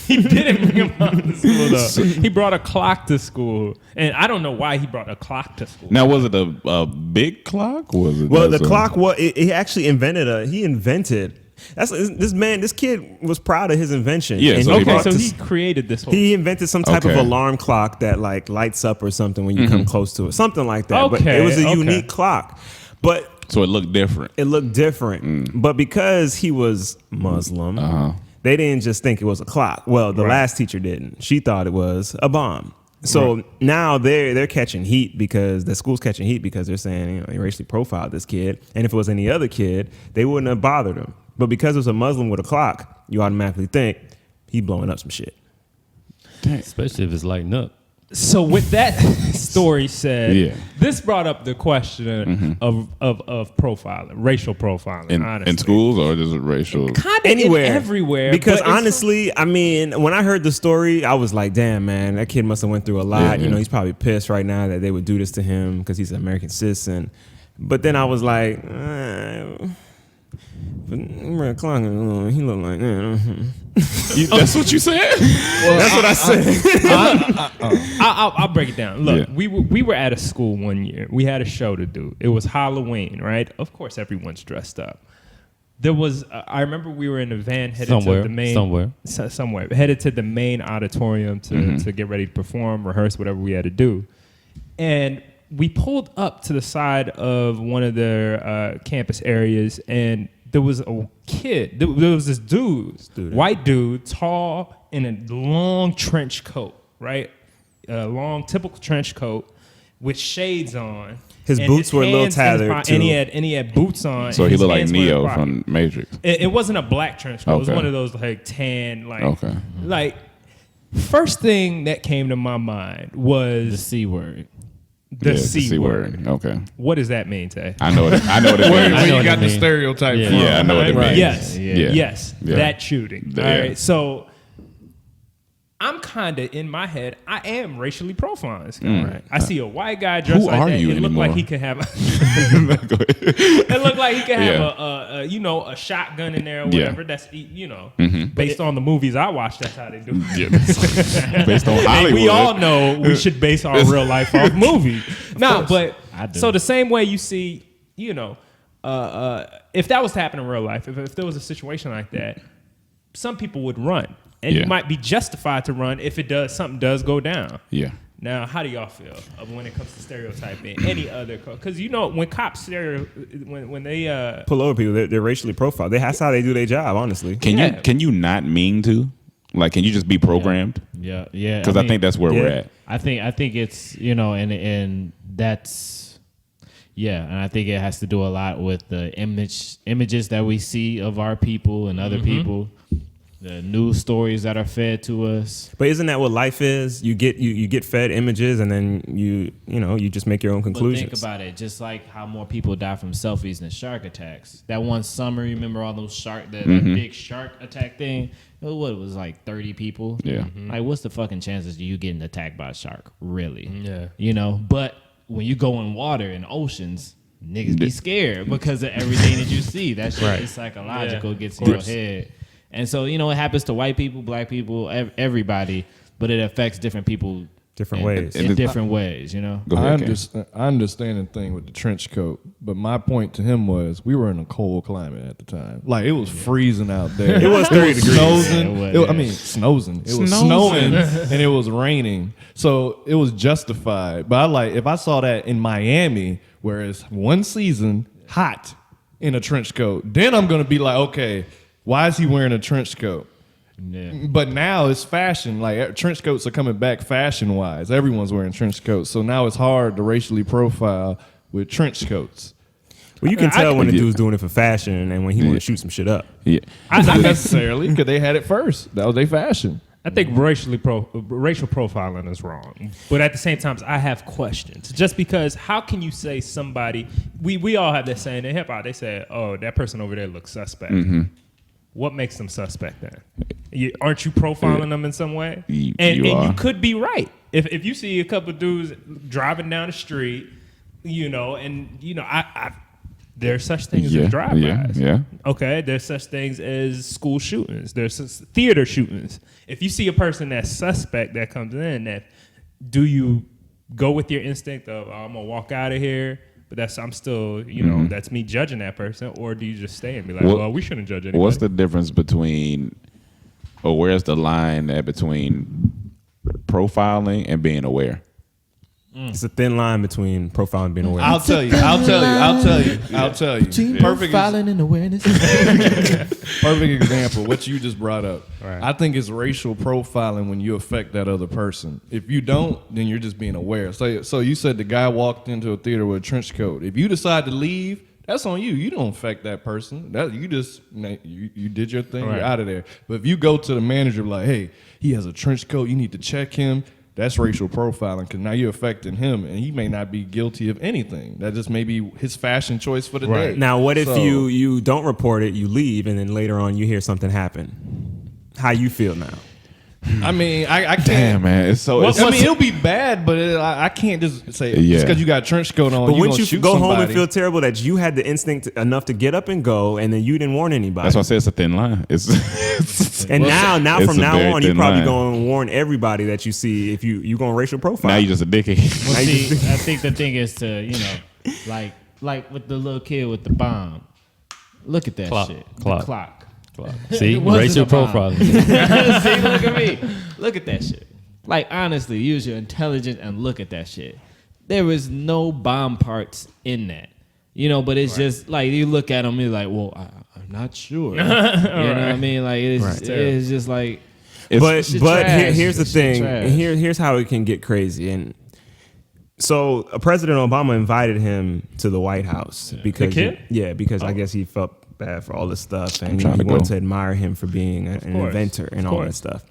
He didn't bring a bomb to school, though. He brought a clock to school. And I don't know why he brought a clock to school. Now, was it a big clock? Was it? Well, the clock, he actually invented. This kid was proud of his invention. Yeah, And so he he brought So this- he created this whole... He invented some type of Okay. alarm clock that like lights up or something when you come close to it, something like that. But Okay, it was a okay. unique clock, but So it looked different. it looked different. But because he was Muslim, they didn't just think it was a clock. Well, the last teacher didn't. She thought it was a bomb. So now they're catching heat because the school's catching heat because they're saying he racially profiled this kid, and if it was any other kid, they wouldn't have bothered him. But because it was a Muslim with a clock, you automatically think he blowing up some shit. Especially if it's lighting up. So with that story said, Yeah. this brought up the question of profiling, racial profiling, honestly. In schools or just racial? Kind of Anywhere, everywhere. Because but it's- honestly, I mean, when I heard the story, I was like, "Damn, man, that kid must have went through a lot." Yeah. He's probably pissed right now that they would do this to him because he's an American citizen. But then I was like, but Clark, he looked like that. That's what you said? That's what I said. I'll break it down. Look, Yeah. we were at a school one year. We had a show to do. It was Halloween, right? Of course, everyone's dressed up. There was. I remember we were in a van headed Somewhere, to the main somewhere headed to the main auditorium to get ready to perform, rehearse, whatever we had to do, and we pulled up to the side of one of their campus areas, and there was a kid. There was this dude, white dude, tall, in a long trench coat, right? A long, typical trench coat with shades on. His boots were a little hands in his tattered, pocket, too. And he had boots on. So and he his looked like hands were in his Neo pocket. from Matrix. It wasn't a black trench coat. It was Okay. one of those like tan, like Okay. like. First thing that came to my mind was The C word. the Yeah, C word. Okay. What does that mean, Tay? I know what it Where, means. where know you what got it the mean. stereotype Yeah. from. Yeah, I know what it Right. means. Yes, Yeah. yes, Yeah. that shooting. Yeah. All right, so I'm kind of in my head. I am racially profiling this guy. Right? I see a white guy dressed Who like are that. you It looked like anymore? he could have. Go ahead. It looked like he could have Yeah. a shotgun in there or Yeah. whatever. That's based on the movies I watch. That's how they do it. Yeah. Based on And Hollywood. we all know we should base our real life off movies. No, but I do. so the same way you see, if that was to happen in real life, if there was a situation like that, some people would run, and Yeah. you might be justified to run if something does go down. Yeah. Now, how do y'all feel when it comes to stereotyping any other? Because when cops when they Pull over people, they're racially profiled. That's how they do their job, honestly. Can you not mean to? Like, can you just be programmed? Yeah. Because I think that's where we're at. I think it's and that's and I think it has to do a lot with the images that we see of our people and other people, the news stories that are fed to us. But isn't that what life is? You get fed images, and then you just make your own But conclusions. think about it, just like how more people die from selfies than shark attacks. That one summer, you remember all those that big shark attack thing? It was like 30 people. Yeah. Like, what's the fucking chances of you getting attacked by a shark? Really? Yeah. But when you go in water in oceans, niggas be scared because of everything that you see. That shit is psychological, gets in your head. And so, it happens to white people, black people, everybody, but it affects different people Different in- ways. In different ways, Go I ahead, Cam. understand the thing with the trench coat, but my point to him was we were in a cold climate at the time. Like, it was freezing out there. It was 30 degrees. Snowing. Yeah, it was, I mean, snowing. It was snowing and it was raining. So it was justified. But if I saw that in Miami, where it's one season hot in a trench coat, then I'm going to be like, okay, why is he wearing a trench coat? Yeah. But now it's fashion. Like, trench coats are coming back fashion wise. Everyone's wearing trench coats. So now it's hard to racially profile with trench coats. Well, you can tell when the Yeah. dude's doing it for fashion and when he want to shoot some shit up. Yeah. Not necessarily, because they had it first. That was their fashion. I think racial profiling is wrong, but at the same time, I have questions. Just because, how can you say somebody? We all have that saying in hip hop. They say, "Oh, that person over there looks suspect." What makes them suspect then? Aren't you profiling them in some way? You And are. you could be right. If you see a couple dudes driving down the street, there's such things as drive-bys. Yeah. Okay, there's such things as school shootings. There's theater shootings. If you see a person that's suspect that comes in, do you go with your instinct of I'm gonna walk out of here? But I'm still, that's me judging that person, or do you just stay and be like, well, we shouldn't judge anybody? What's the difference between, or where's the line between profiling and being aware? It's a thin line between profile and being aware. I'll tell you. Perfect and awareness. Perfect example, what you just brought up. Right. I think it's racial profiling when you affect that other person. If you don't, then you're just being aware. So you said the guy walked into a theater with a trench coat. If you decide to leave, that's on you. You don't affect that person. You did your thing. Right. You're out of there. But if you go to the manager like, hey, he has a trench coat. You need to check him. That's racial profiling, because now you're affecting him, and he may not be guilty of anything. That just may be his fashion choice for the day. Now, what if you don't report it, you leave, and then later on you hear something happen? How you feel now? I mean, I can't. Damn, man, it's so. I mean, it'll be bad, but I can't just say Yeah. just because you got a trench coat on. But you wouldn't gonna you shoot go home and somebody. feel terrible that you had the instinct enough to get up and go, and then you didn't warn anybody? That's why I say it's a thin line. It's and now it's from a now very on, you're thin probably line. going to warn everybody that you see if you going racial profile. Now you just a dickhead. Well, see, I think the thing is to, like with the little kid with the bomb. Look at that Clock. shit. Clock. The clock. See, It wasn't racial a bomb. profiling. See, look at me. Look at that shit. Like, honestly, use your intelligence and look at that shit. There was no bomb parts in that. But it's just like you look at them, you're like, well, I'm not sure. You know what I mean? Like it's just like. But trash. here's the Shit thing. trash. Here's how it can get crazy. And so President Obama invited him to the White House because The kid? because I guess he felt bad for all this stuff and trying he to wanted go. to admire him for being an inventor and all that stuff.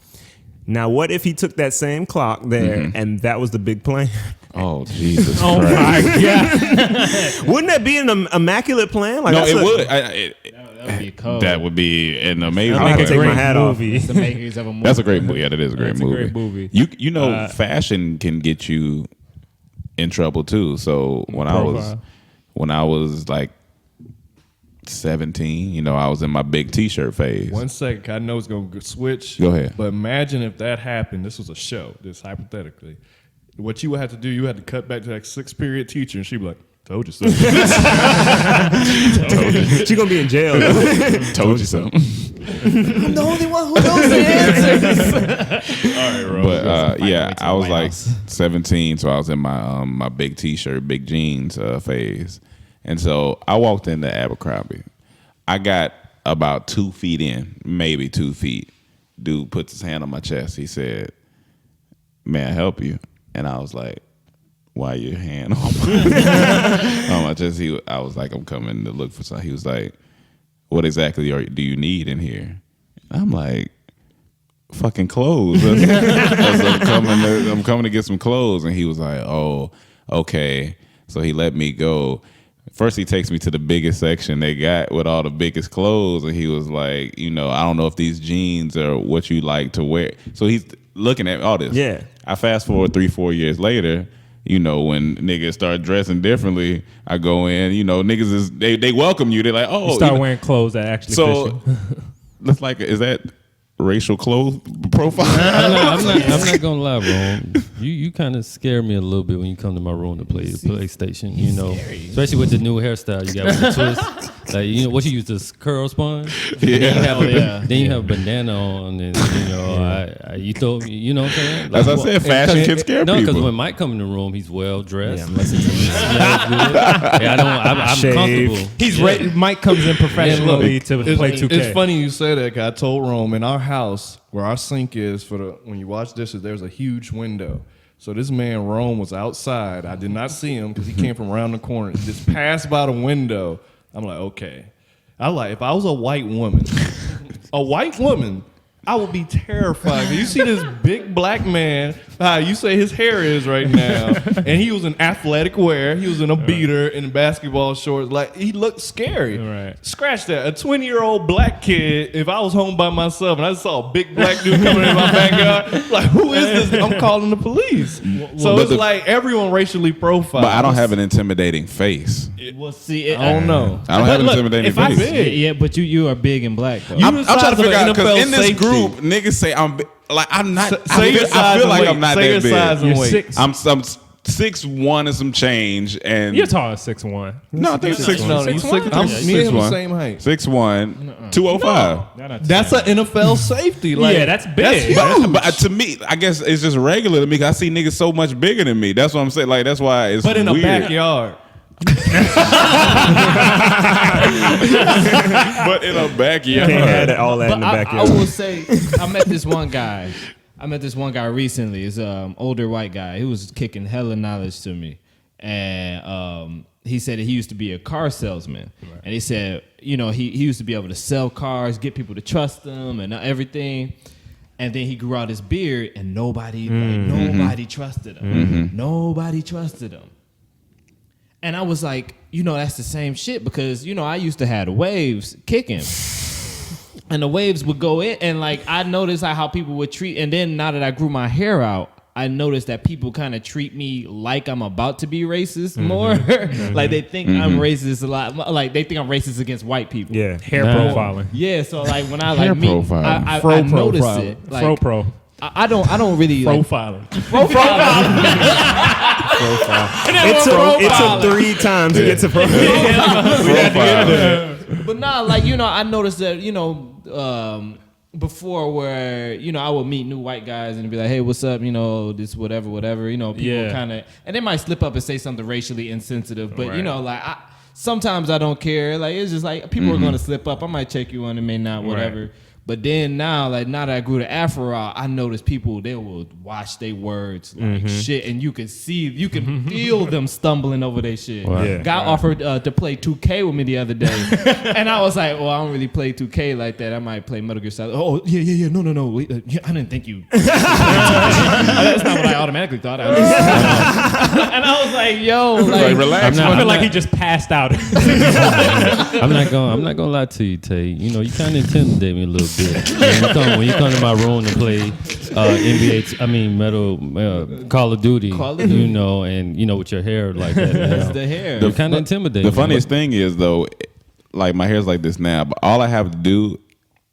Now, what if he took that same clock there and that was the big plan? Oh, Jesus Oh Christ. my God. Wouldn't that be an immaculate plan? Like No, that's it a- would. That would be cold. That would be an amazing I have to plan. take my hat off. movie. It's the makers of a movie. That's a great movie. Yeah, that is a great That's a movie. great movie. You know, fashion can get you in trouble too. So when I was like 17, I was in my big T-shirt phase. 1 second, I know it's gonna switch. Go ahead. But imagine if that happened. This was a show. This hypothetically, what you would have to do, you had to cut back to that 6th period teacher, and she'd be like, "Told you so." She's gonna be in jail. Told you so. I'm the only one who knows the answers. But yeah, way to I the was White like House. 17, so I was in my my big T-shirt, big jeans phase, and so I walked into Abercrombie. I got about 2 feet in, maybe 2 feet. Dude puts his hand on my chest. He said, "May I help you?" And I was like, "Why your hand on my chest?" I was like, "I'm coming to look for something." He was like, "What exactly do you need in here?" And I'm like, "Fucking clothes." I'm coming to get some clothes. And he was like, "Oh, okay." So he let me go. First, he takes me to the biggest section they got with all the biggest clothes. And he was like, I don't know if these jeans are what you like to wear. So he's looking at all this. Yeah. I fast forward 3-4 years later, when niggas start dressing differently, I go in, niggas they welcome you. They're like, oh. You start wearing clothes that actually fit So, you. that's like, is that racial clothes profile? I'm not gonna lie, bro. You kind of scare me a little bit when you come to my room to play the PlayStation. Especially with the new hairstyle you got with the twist. Like what you use, this curl sponge. Yeah. Then you have a bandana on, and you throw. You know what I'm saying? As I said, fashion can scare No, because people. when Mike come in the room, he's well dressed. Yeah, I'm listening to He smells good. I'm Shave. comfortable. He's ready. Mike comes in professionally to play 2K. It's funny you say that. 'Cause I told Rome in our house where our sink is when you wash dishes, there's a huge window. So this man Rome was outside. I did not see him because he came from around the corner. Just passed by the window. I'm like, okay. If I was a white woman, I would be terrified. You see this big black man, you say his hair is right now, and he was in athletic wear. He was in a beater and basketball shorts. Like, he looked scary. Right. Scratch that. A 20-year-old black kid, if I was home by myself and I saw a big black dude coming in my backyard, like, who is this? I'm calling the police. So But it's like everyone racially profiled. But I don't have an intimidating face. Well, see, I don't know. I don't have an intimidating if I face. big, Yeah, but you are big and black though. I'm trying to figure out, because NFL in this safety. group, niggas say I'm not. Say your I size feel and like weight. I'm not Say your that size big. and weight. 6. I'm 6'1" and some change, and You're tall as 6'1". no, I think 6'1". No, you 6'1"? me and him the 6'1". same height. 6'1", 205. That's an NFL safety. Like, Yeah, that's big. But to me, I guess it's just regular to me. 'Cause I see niggas so much bigger than me. That's what I'm saying. Like, that's why it's but in weird. a backyard. But in a backyard. Can't have all that in the I backyard. will say, I met this one guy recently. He's an older white guy. He was kicking hella knowledge to me. And he said that he used to be a car salesman. Right. And he said, he used to be able to sell cars, get people to trust him and everything. And then he grew out his beard and nobody trusted him. Nobody trusted him. And I was like, that's the same shit because, I used to have the waves kicking. And the waves would go in, and like I noticed how people would treat. And then now that I grew my hair out, I noticed that people kind of treat me like I'm about to be racist more. Like they think I'm racist a lot. Like they think I'm racist against white people. Yeah. Hair profiling. Yeah. So like when I Hair like meet, profiling. I Fro notice profiling. it. Like, Fro pro. I don't really like Profiling. It took 3 times to get to But nah, like I noticed that before where I would meet new white guys and be like, hey, what's up? This whatever. People Yeah. kind of, and they might slip up and say something racially insensitive, but Right. sometimes I don't care. Like it's just like people are gonna slip up. I might check you on, it may not, whatever. Right. But then now that I grew the afro out, I notice people, they will watch their words like shit, and you can feel them stumbling over their shit. Wow. Yeah. Guy offered to play 2K with me the other day, and I was like, well, I don't really play 2K like that. I might play Metal Gear Solid. Oh, yeah, no. Wait, I didn't think you. That's not what I automatically thought. And I was like, yo, like relax. I feel like he just passed out. I'm not gonna lie to you, Tay. You know, you kind of intimidate me a little bit. When you come to my room to play Call of Duty, you know, and you know, with your hair like that. That's the hair. You kind of intimidating. The funniest thing is though, like my hair's like this now, but all I have to do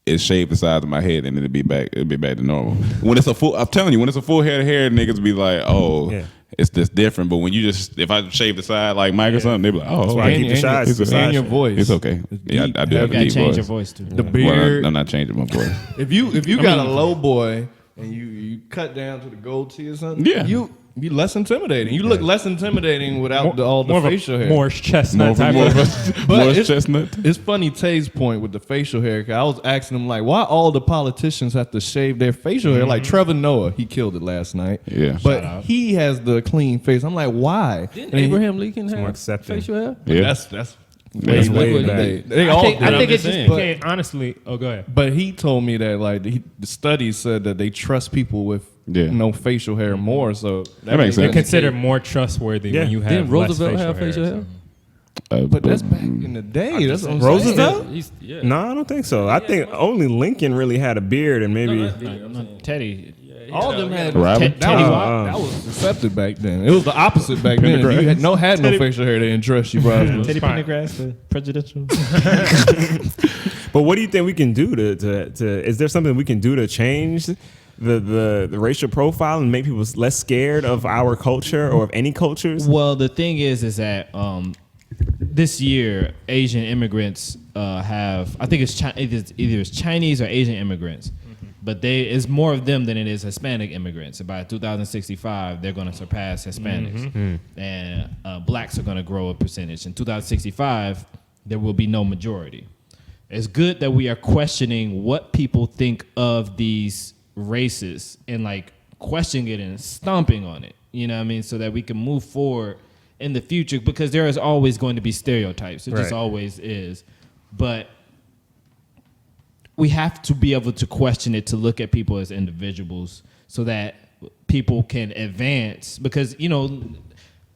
is shave the sides of my head, and it'll be back to normal. When it's I'm telling you, when it's a full head of hair, niggas be like, oh. Yeah. It's just different, but when you if I shave the side like Mike or something, they be like, "Oh, I keep the sides, and your voice. It's okay." Yeah, I do have a deep change voice. your voice too. The beard. Well, I'm not changing my voice. If you got a low boy and you cut down to the goatee or something, Yeah. you be less intimidating. You look less intimidating without all the facial hair. Morris Chestnut type More of. But chestnut. It's funny, Tay's point with the facial hair. 'Cause I was asking him, like, why all the politicians have to shave their facial hair? Like Trevor Noah, he killed it last night. Yeah. But he has the clean face. I'm like, why? Didn't Abraham Lincoln more have accepting. facial hair? Yeah. That's That's way what he back. did. They I all think, did. I think I'm it just just saying. became, honestly. Oh, go ahead. But he told me that like the studies said that they trust people with no facial hair more. So That makes They're sense. considered more trustworthy when you have Didn't less Roosevelt have facial facial hair. But that's back in the day. That's what I'm saying. Roosevelt? Yeah. No, I don't think so. I think only Lincoln really had a beard, and maybe Teddy. All of them had Right. that was accepted back then. It was the opposite back then. If you had no facial hair, they didn't trust you, bro. Teddy Pendergrass, the presidential. But what do you think we can do to is there something we can do to change the racial profile and make people less scared of our culture or of any cultures? Well, the thing is that this year Asian immigrants have, I think it's either it's Chinese or Asian immigrants, but it's more of them than it is Hispanic immigrants. By 2065, they're going to surpass Hispanics, and blacks are going to grow a percentage. In 2065, there will be no majority. It's good that we are questioning what people think of these races and like questioning it and stomping on it. You know what I mean? So that we can move forward in the future, because there is always going to be stereotypes. It just always is. But we have to be able to question it, to look at people as individuals so that people can advance. Because, you know,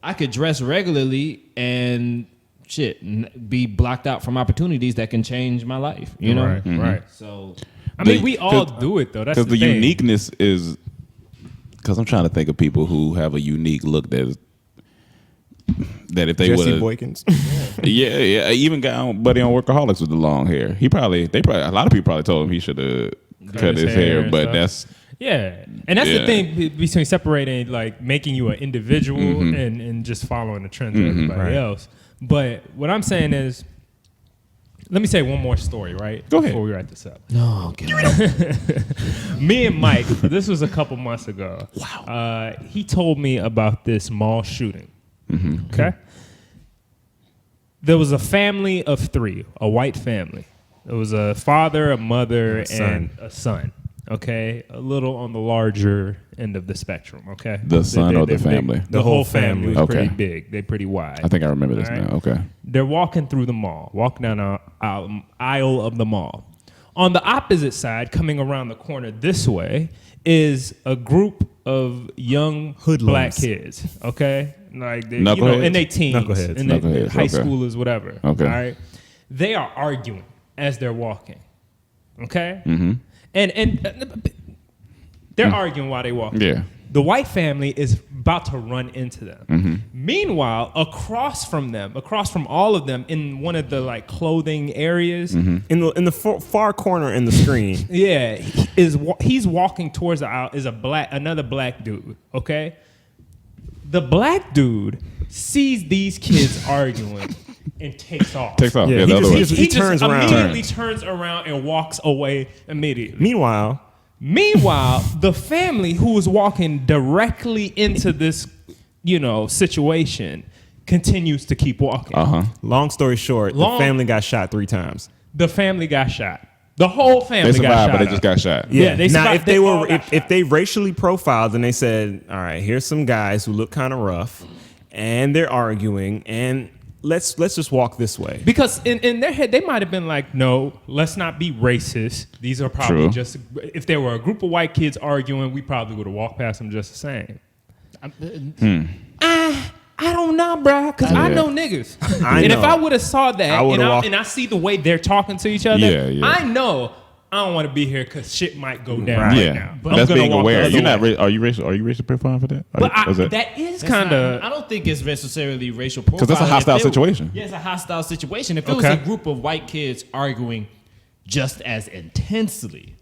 I could dress regularly and be blocked out from opportunities that can change my life, you know? Right. So, I mean, we all do it though. That's Because the thing. uniqueness is, because I'm trying to think of people who have a unique look that if they Jesse would, Boykins. yeah, even buddy on Workaholics with the long hair. A lot of people probably told him he should have cut his hair, and but stuff. that's And that's Yeah. the thing between separating, like making you an individual and just following the trends of everybody else. But what I'm saying is, let me say one more story, right? Go ahead. Before we wrap this up. no, Me and Mike, this was a couple months ago. Wow. He told me about this mall shooting. Okay. There was a family of 3, a white family. There was a father, a mother, and a son. Okay, a little on the larger end of the spectrum. Okay, The son or the family? The whole family was Okay. pretty big. They pretty wide. I think I remember this All right. now. Okay. They're walking through the mall, walking down an aisle of the mall. On the opposite side, coming around the corner this way, is a group of young black kids. Okay, like they, Knuckleheads? in their teens, Knuckleheads. in their Knuckleheads, high okay. schoolers, whatever. Okay. All right, they are arguing as they're walking. Okay, and they're arguing while they walk. Yeah. The white family is about to run into them. Meanwhile, across from all of them, in one of the like clothing areas, in the far corner in the screen. yeah, he's walking towards the aisle. Is another black dude. Okay, the black dude sees these kids arguing and takes off. Takes off. Yeah, Yeah, he the other way. just- he turns around. Immediately turns around and walks away immediately. Meanwhile, The family who was walking directly into this, situation, continues to keep walking. Long story short, the family got shot 3 times. The family got shot. The whole family They got survived, shot. but they just got shot. Yeah, they now survived. if they all were got if shot. they racially profiled and they said, all right, here's some guys who look kind of rough, and they're arguing, and let's just walk this way. Because in their head, they might have been like, no, let's not be racist. These are probably True. just, if there were a group of white kids arguing, we probably would have walked past them just the same. I don't know, bro, because I know niggas. I and if know. I would have saw that, I would've walked- and I see the way they're talking to each other, Yeah. I know I don't want to be here because shit might go down Right. right Yeah, now. but that's I'm gonna being walk the aware. other You're not. way. Are you racial? Are you racial profiling for that? But Is that- that is That's kind not- of. I don't think it's necessarily racial profiling. 'Cause that's a hostile If it- situation. Yeah, it's a hostile situation. If it was Okay. a group of white kids arguing just as intensely,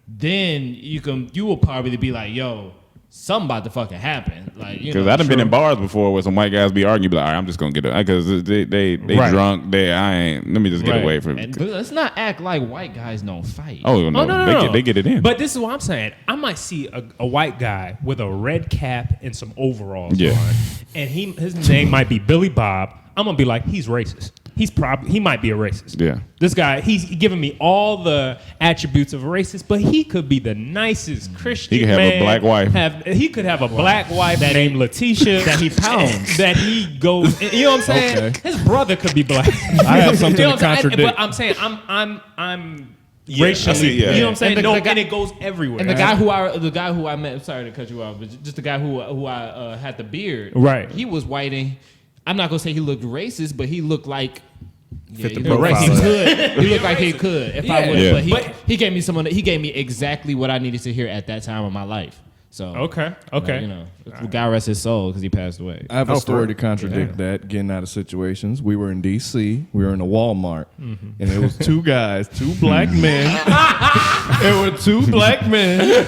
then you will probably be like, "Yo, something about to fucking happen." Like, you Because know, I done been in bars before where some white guys be arguing, be like, all right, I'm just gonna get it because they Right. drunk. Let me just get Right. away from and it. but let's not act like white guys don't fight. Oh no, they get it in. But this is what I'm saying. I might see a white guy with a red cap and some overalls Yeah. on, and his name might be Billy Bob. I'm gonna be like, he's racist. He might be a racist. Yeah. This guy, he's giving me all the attributes of a racist, but he could be the nicest Christian He could have a man. black wife. He could have a black wife named Letitia that he pounds. that he goes. You know what I'm saying? Okay. His brother could be black. I have something You know to what I'm saying? contradict. But I'm saying I'm Yeah, I racially. see, yeah. You know what I'm saying? And And, the guy- it goes everywhere. And the guy who I met, sorry to cut you off, but just the guy who I had the beard, Right. He was white, and I'm not gonna say he looked racist, but he looked like Fit the he looked like he profile. could. He looked like he could if I Yeah. would. Yeah. But he gave me he gave me exactly what I needed to hear at that time of my life. So Okay. you know, God rest his soul because he passed away. I have a for story real? to contradict that. Getting out of situations, we were in D.C. We were in a Walmart, and it was 2 guys, 2 black men. It were 2 black men,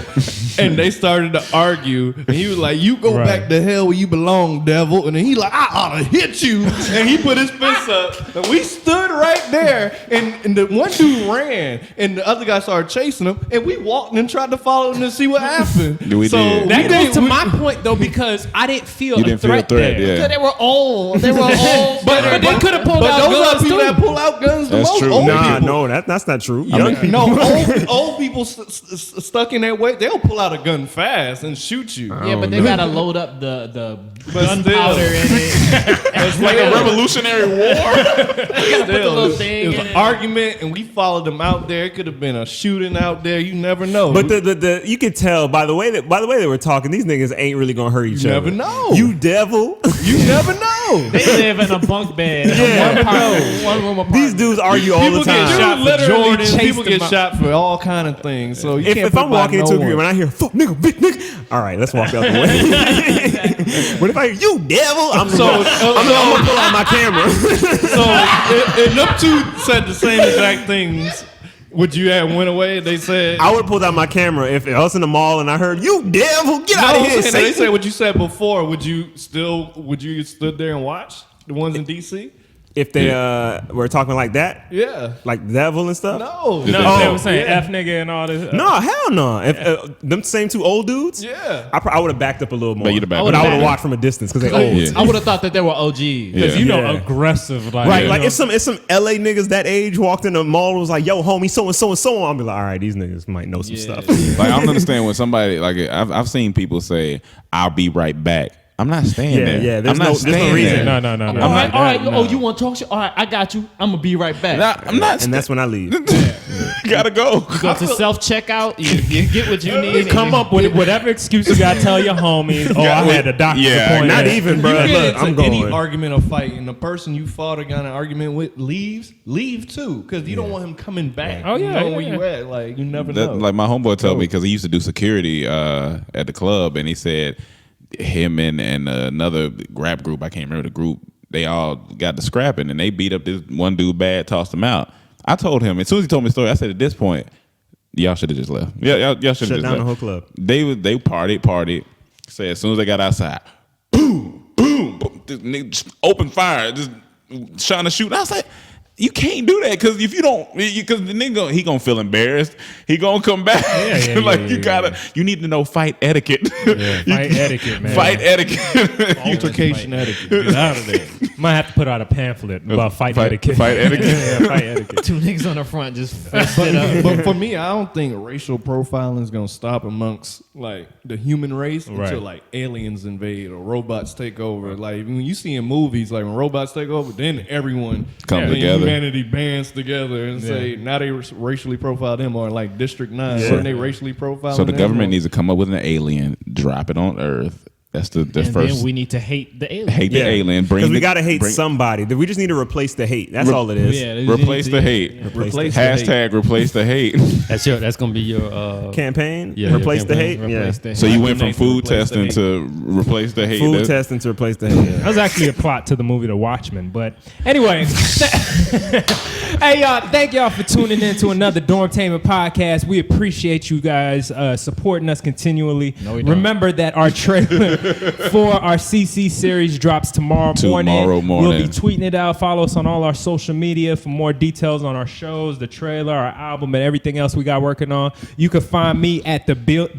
and they started to argue. And he was like, "You go Right. back to hell where you belong, devil." And then he like, "I ought to hit you." And he put his fist up, and we stood right there. And the one dude ran, and the other guy started chasing him, and we walked and tried to follow him to see what happened. We did. That we goes didn't- to we- my point though, because I didn't feel You a didn't feel a threat threat, there. yeah. They were old. They were old. But they could have pulled But out those are guns people too. that pull out guns the That's most. true. Old Nah, people. no, that's not true. Young people. No, old people stuck in that way, they'll pull out a gun fast and shoot you. Yeah, but they gotta load up the But gunpowder in it. It's like a Revolutionary War. Put the little thing It was in an it. argument, and we followed them out there. It could have been a shooting out there. You never know. But the you could tell by the way they were talking, these niggas ain't really gonna hurt each You other. never know. You devil. you never know. They live in a bunk bed. Yeah. One room apartment. These dudes argue all People the get time. shot for literally Jordan. chased People get them out. shot for all kind of things. So you can't If put I'm by walking no into a one. agreement, I hear fuck nigga, big nigga. All right, let's walk out the way. But if I hear you devil, I'm gonna pull out my camera. So and them 2 said the same exact things. Would you have went away? They said. I would have pulled out my camera if I was in the mall and I heard you devil, get No, out of I'm here. saying, they Satan." said what you said before. Would you stood there and watch the ones in DC? If they were talking like that, Yeah. like devil and stuff. No. No, they Oh, were saying yeah. F nigga and all this. No, hell no. If them same 2 old dudes, Yeah. I would have backed up a little more. But you'd have backed But up. I would have watched from a distance because they old. Yeah. I would have thought that they were OGs. Because Yeah. you know, Yeah. aggressive. Like, Right, you like know, if some LA niggas that age walked in the mall and was like, "Yo, homie, so and so and so on," I'll be like, "All right, these niggas might know some stuff." Like I don't understand when somebody like I've seen people say, "I'll be right back." I'm not staying Yeah, there. yeah, there's I'm not no- there's no staying reason. there. no. All I'm right, not- all right. no. Oh, you want to talk shit? All right, I got you. I'm gonna be right back. Nah, I'm not. And that's when I leave. Gotta go. Go to self checkout. You get what you need. You come up with whatever excuse you got. Tell your homies. Oh, I had a doctor's Yeah, appointment. Not even, bro. You get Look, into I'm any going. argument or fight, and the person you fought or got in an argument with leave too, because you don't want him coming back. Oh, You yeah, know yeah, where yeah. you at. Like you never That, know. like my homeboy told me because he used to do security at the club, and he said him and another rap group, I can't remember the group, they all got to scrapping and they beat up this one dude bad, tossed him out. I told him as soon as he told me the story, I said at this point, y'all should have just left. Yeah, y'all should have Shut just down left. the whole club. They partied. Said as soon as they got outside, boom, boom, boom, this nigga just opened fire, just trying to shoot. I was like, You can't do that because if you don't, because the nigga he gonna feel embarrassed. He gonna come back. You need to know fight etiquette. Fight etiquette, man. Fight etiquette. Altercation etiquette. Get out of there. Might have to put out a pamphlet about fight etiquette. Fight etiquette. Yeah, fight etiquette. Two niggas on the front just fessed it up. But for me, I don't think racial profiling is gonna stop amongst like the human race until like aliens invade or robots take over. Like when you see in movies, like when robots take over, then everyone Come together. Humanity bands together and say now they racially profile them, or like District 9, and they racially profile. So the government needs to come up with an alien, drop it on Earth. That's the And first. then we need to hate the alien. Hate the alien. Because we got to hate somebody. We just need to replace the hate. That's all it is. Yeah, Replace the hate. Hashtag replace the hate. That's gonna be your Campaign? Yeah, replace the hate? Replace the hate. So you went from Donate to food replace the testing hate. to replace the hate. Food testing to replace the hate. That was actually a plot to the movie The Watchmen. But anyway, hey y'all, thank y'all for tuning in to another Dormtainment podcast. We appreciate you guys supporting us continually. No, we don't. Remember that our trailer for our CC series drops tomorrow morning. Tomorrow morning. We'll be tweeting it out. Follow us on all our social media for more details on our shows, the trailer, our album, and everything else we got working on. You can find me at the Beard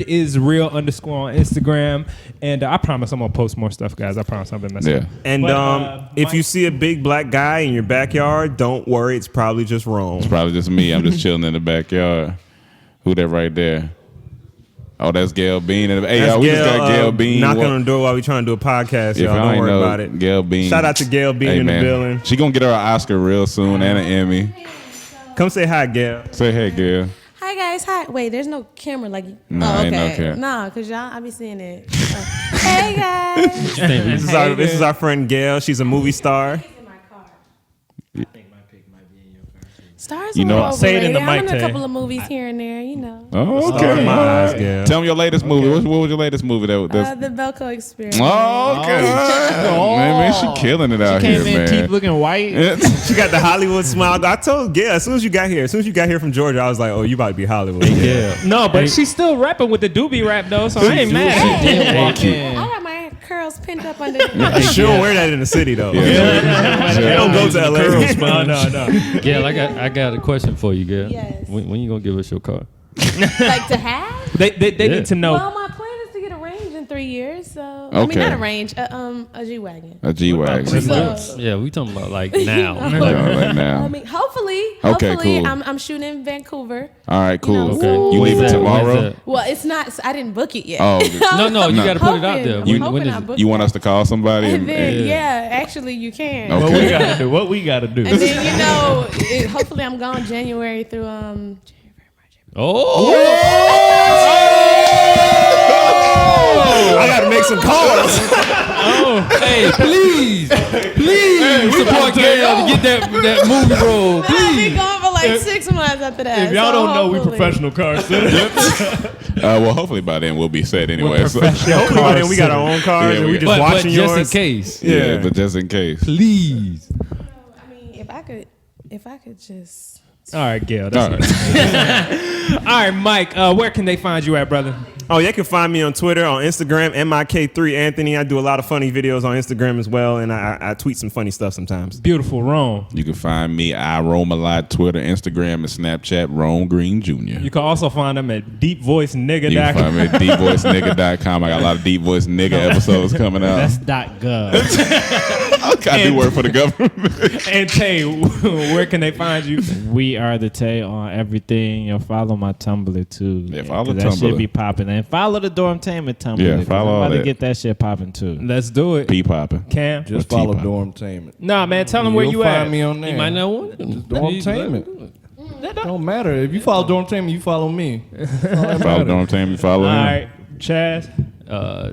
is Real _ on Instagram, and I promise I'm gonna post more stuff, guys. I promise I'm gonna mess up. And But, if you see a big black guy in your backyard, don't worry. It's probably just Rome. It's probably just me. I'm just chilling in the backyard. Who that right there? Oh, that's Gail Bean. Hey, That's y'all, we just got Gail Bean. knocking on the door while we trying to do a podcast. If Y'all I don't ain't worry know, about it. Gail Bean. Shout out to Gail Bean in the building. She gonna get her an Oscar real soon and an Emmy. Come say hi, Gail. Say hey, Gail. Hi guys, hi. Wait, there's no camera like. Nah, ain't no camera. Nah, cause y'all, I be seeing it. Hey guys. This is our friend Gail. She's a movie star. Stars You know, are say it in the overrated. mic, I'm in a Tay. couple of movies here and there, you know. Oh, Star in okay. my eyes, Gail. Tell me your latest movie. What was your latest movie? The Belco Experience. Oh, okay. Man, she killing it out here, Came in man. teeth looking white. She got the Hollywood smile. I told Gail as soon as you got here from Georgia, I was like, oh, you about to be Hollywood. yeah. No, but she's still rapping with the doobie rap though, so I ain't mad. Did walk I in. got my curls pinned up under the She don't wear that in the city though. Yeah. They don't go to LA. No. Gail, I got a question for you, Gail. Yes. When you gonna give us your car? like to have. They need to know. Well, my plan is to get a Range in 3 years, so I mean Okay. not a Range, a G-Wagon. A G-Wagon. So, Yeah, we talking about like now. Right I now. mean, hopefully, Okay, cool. I'm shooting in Vancouver. All right, cool. You know, Okay. Ooh. You leaving When's that? tomorrow? Well, it's not. I didn't book it yet. Oh, No, you got to put it out there. Hoping- When hoping is I it? book you want that. us to call somebody? And then, yeah, actually, you can. Okay. What we gotta do? And then hopefully I'm gone January through January, March, April. Oh, I gotta make some calls. hey, please support Gail to get that movie role, Then I'll be please. gone for like 6 months after that. If y'all so don't know, we hopefully- professional car sitters. Well, hopefully by then we'll be set anyway. So. Hopefully by then we got our own cars Yeah, and we we got- just But watching just yours. in case, Yeah, but just in case. please. I mean, if I could just. All right, Gail. All That's right. All right, Mike. Where can they find you at, brother? Oh, you can find me on Twitter, on Instagram, MIK3Anthony. I do a lot of funny videos on Instagram as well, and I tweet some funny stuff sometimes. Beautiful Rome. You can find me. I roam a lot. Twitter, Instagram, and Snapchat. Rome Green Jr. You can also find them at deepvoicenigga.com. You can find me at deepvoicenigga.com. I got a lot of Deep Voice Nigga episodes coming out. That's .gov. I do work for the government. And Tay, where can they find you? We are the Tay on everything. You'll follow my Tumblr too. Yeah, follow 'cause that Tumblr. shit be popping. And follow the Dormtainment Tumblr. Yeah, 'cause follow I'm all about to that. get that shit popping too. Let's do it. P popping. Cam? Just Or follow T-Pop. Dormtainment. Nah, man. Tell them where You'll you find at. me on there. You might not want it. Just Dormtainment. Don't matter. If you follow Dormtainment, you follow me. Follow Dormtainment. Follow All him. right, Chaz.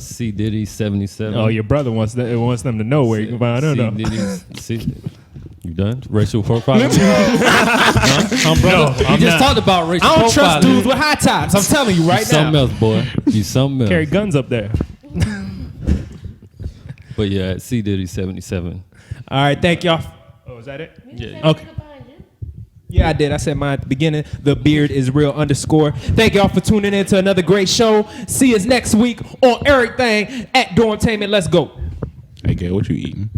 C Diddy 77. Oh, your brother wants them to know where you can find C them. Diddy. You done? Racial profiling? Huh, brother? No, I'm you just not. talked about racial I don't profiling. trust dudes with high tops. I'm telling you right You something now. else, boy. You something else. Carry guns up there. But yeah, C Diddy 77. All right, thank y'all. Oh, is that it? Yeah. Okay. Yeah, I did. I said mine at the beginning. The Beard is Real _ Thank y'all for tuning in to another great show. See us next week on everything at Dormtainment. Let's go. Hey, Gail, what you eating?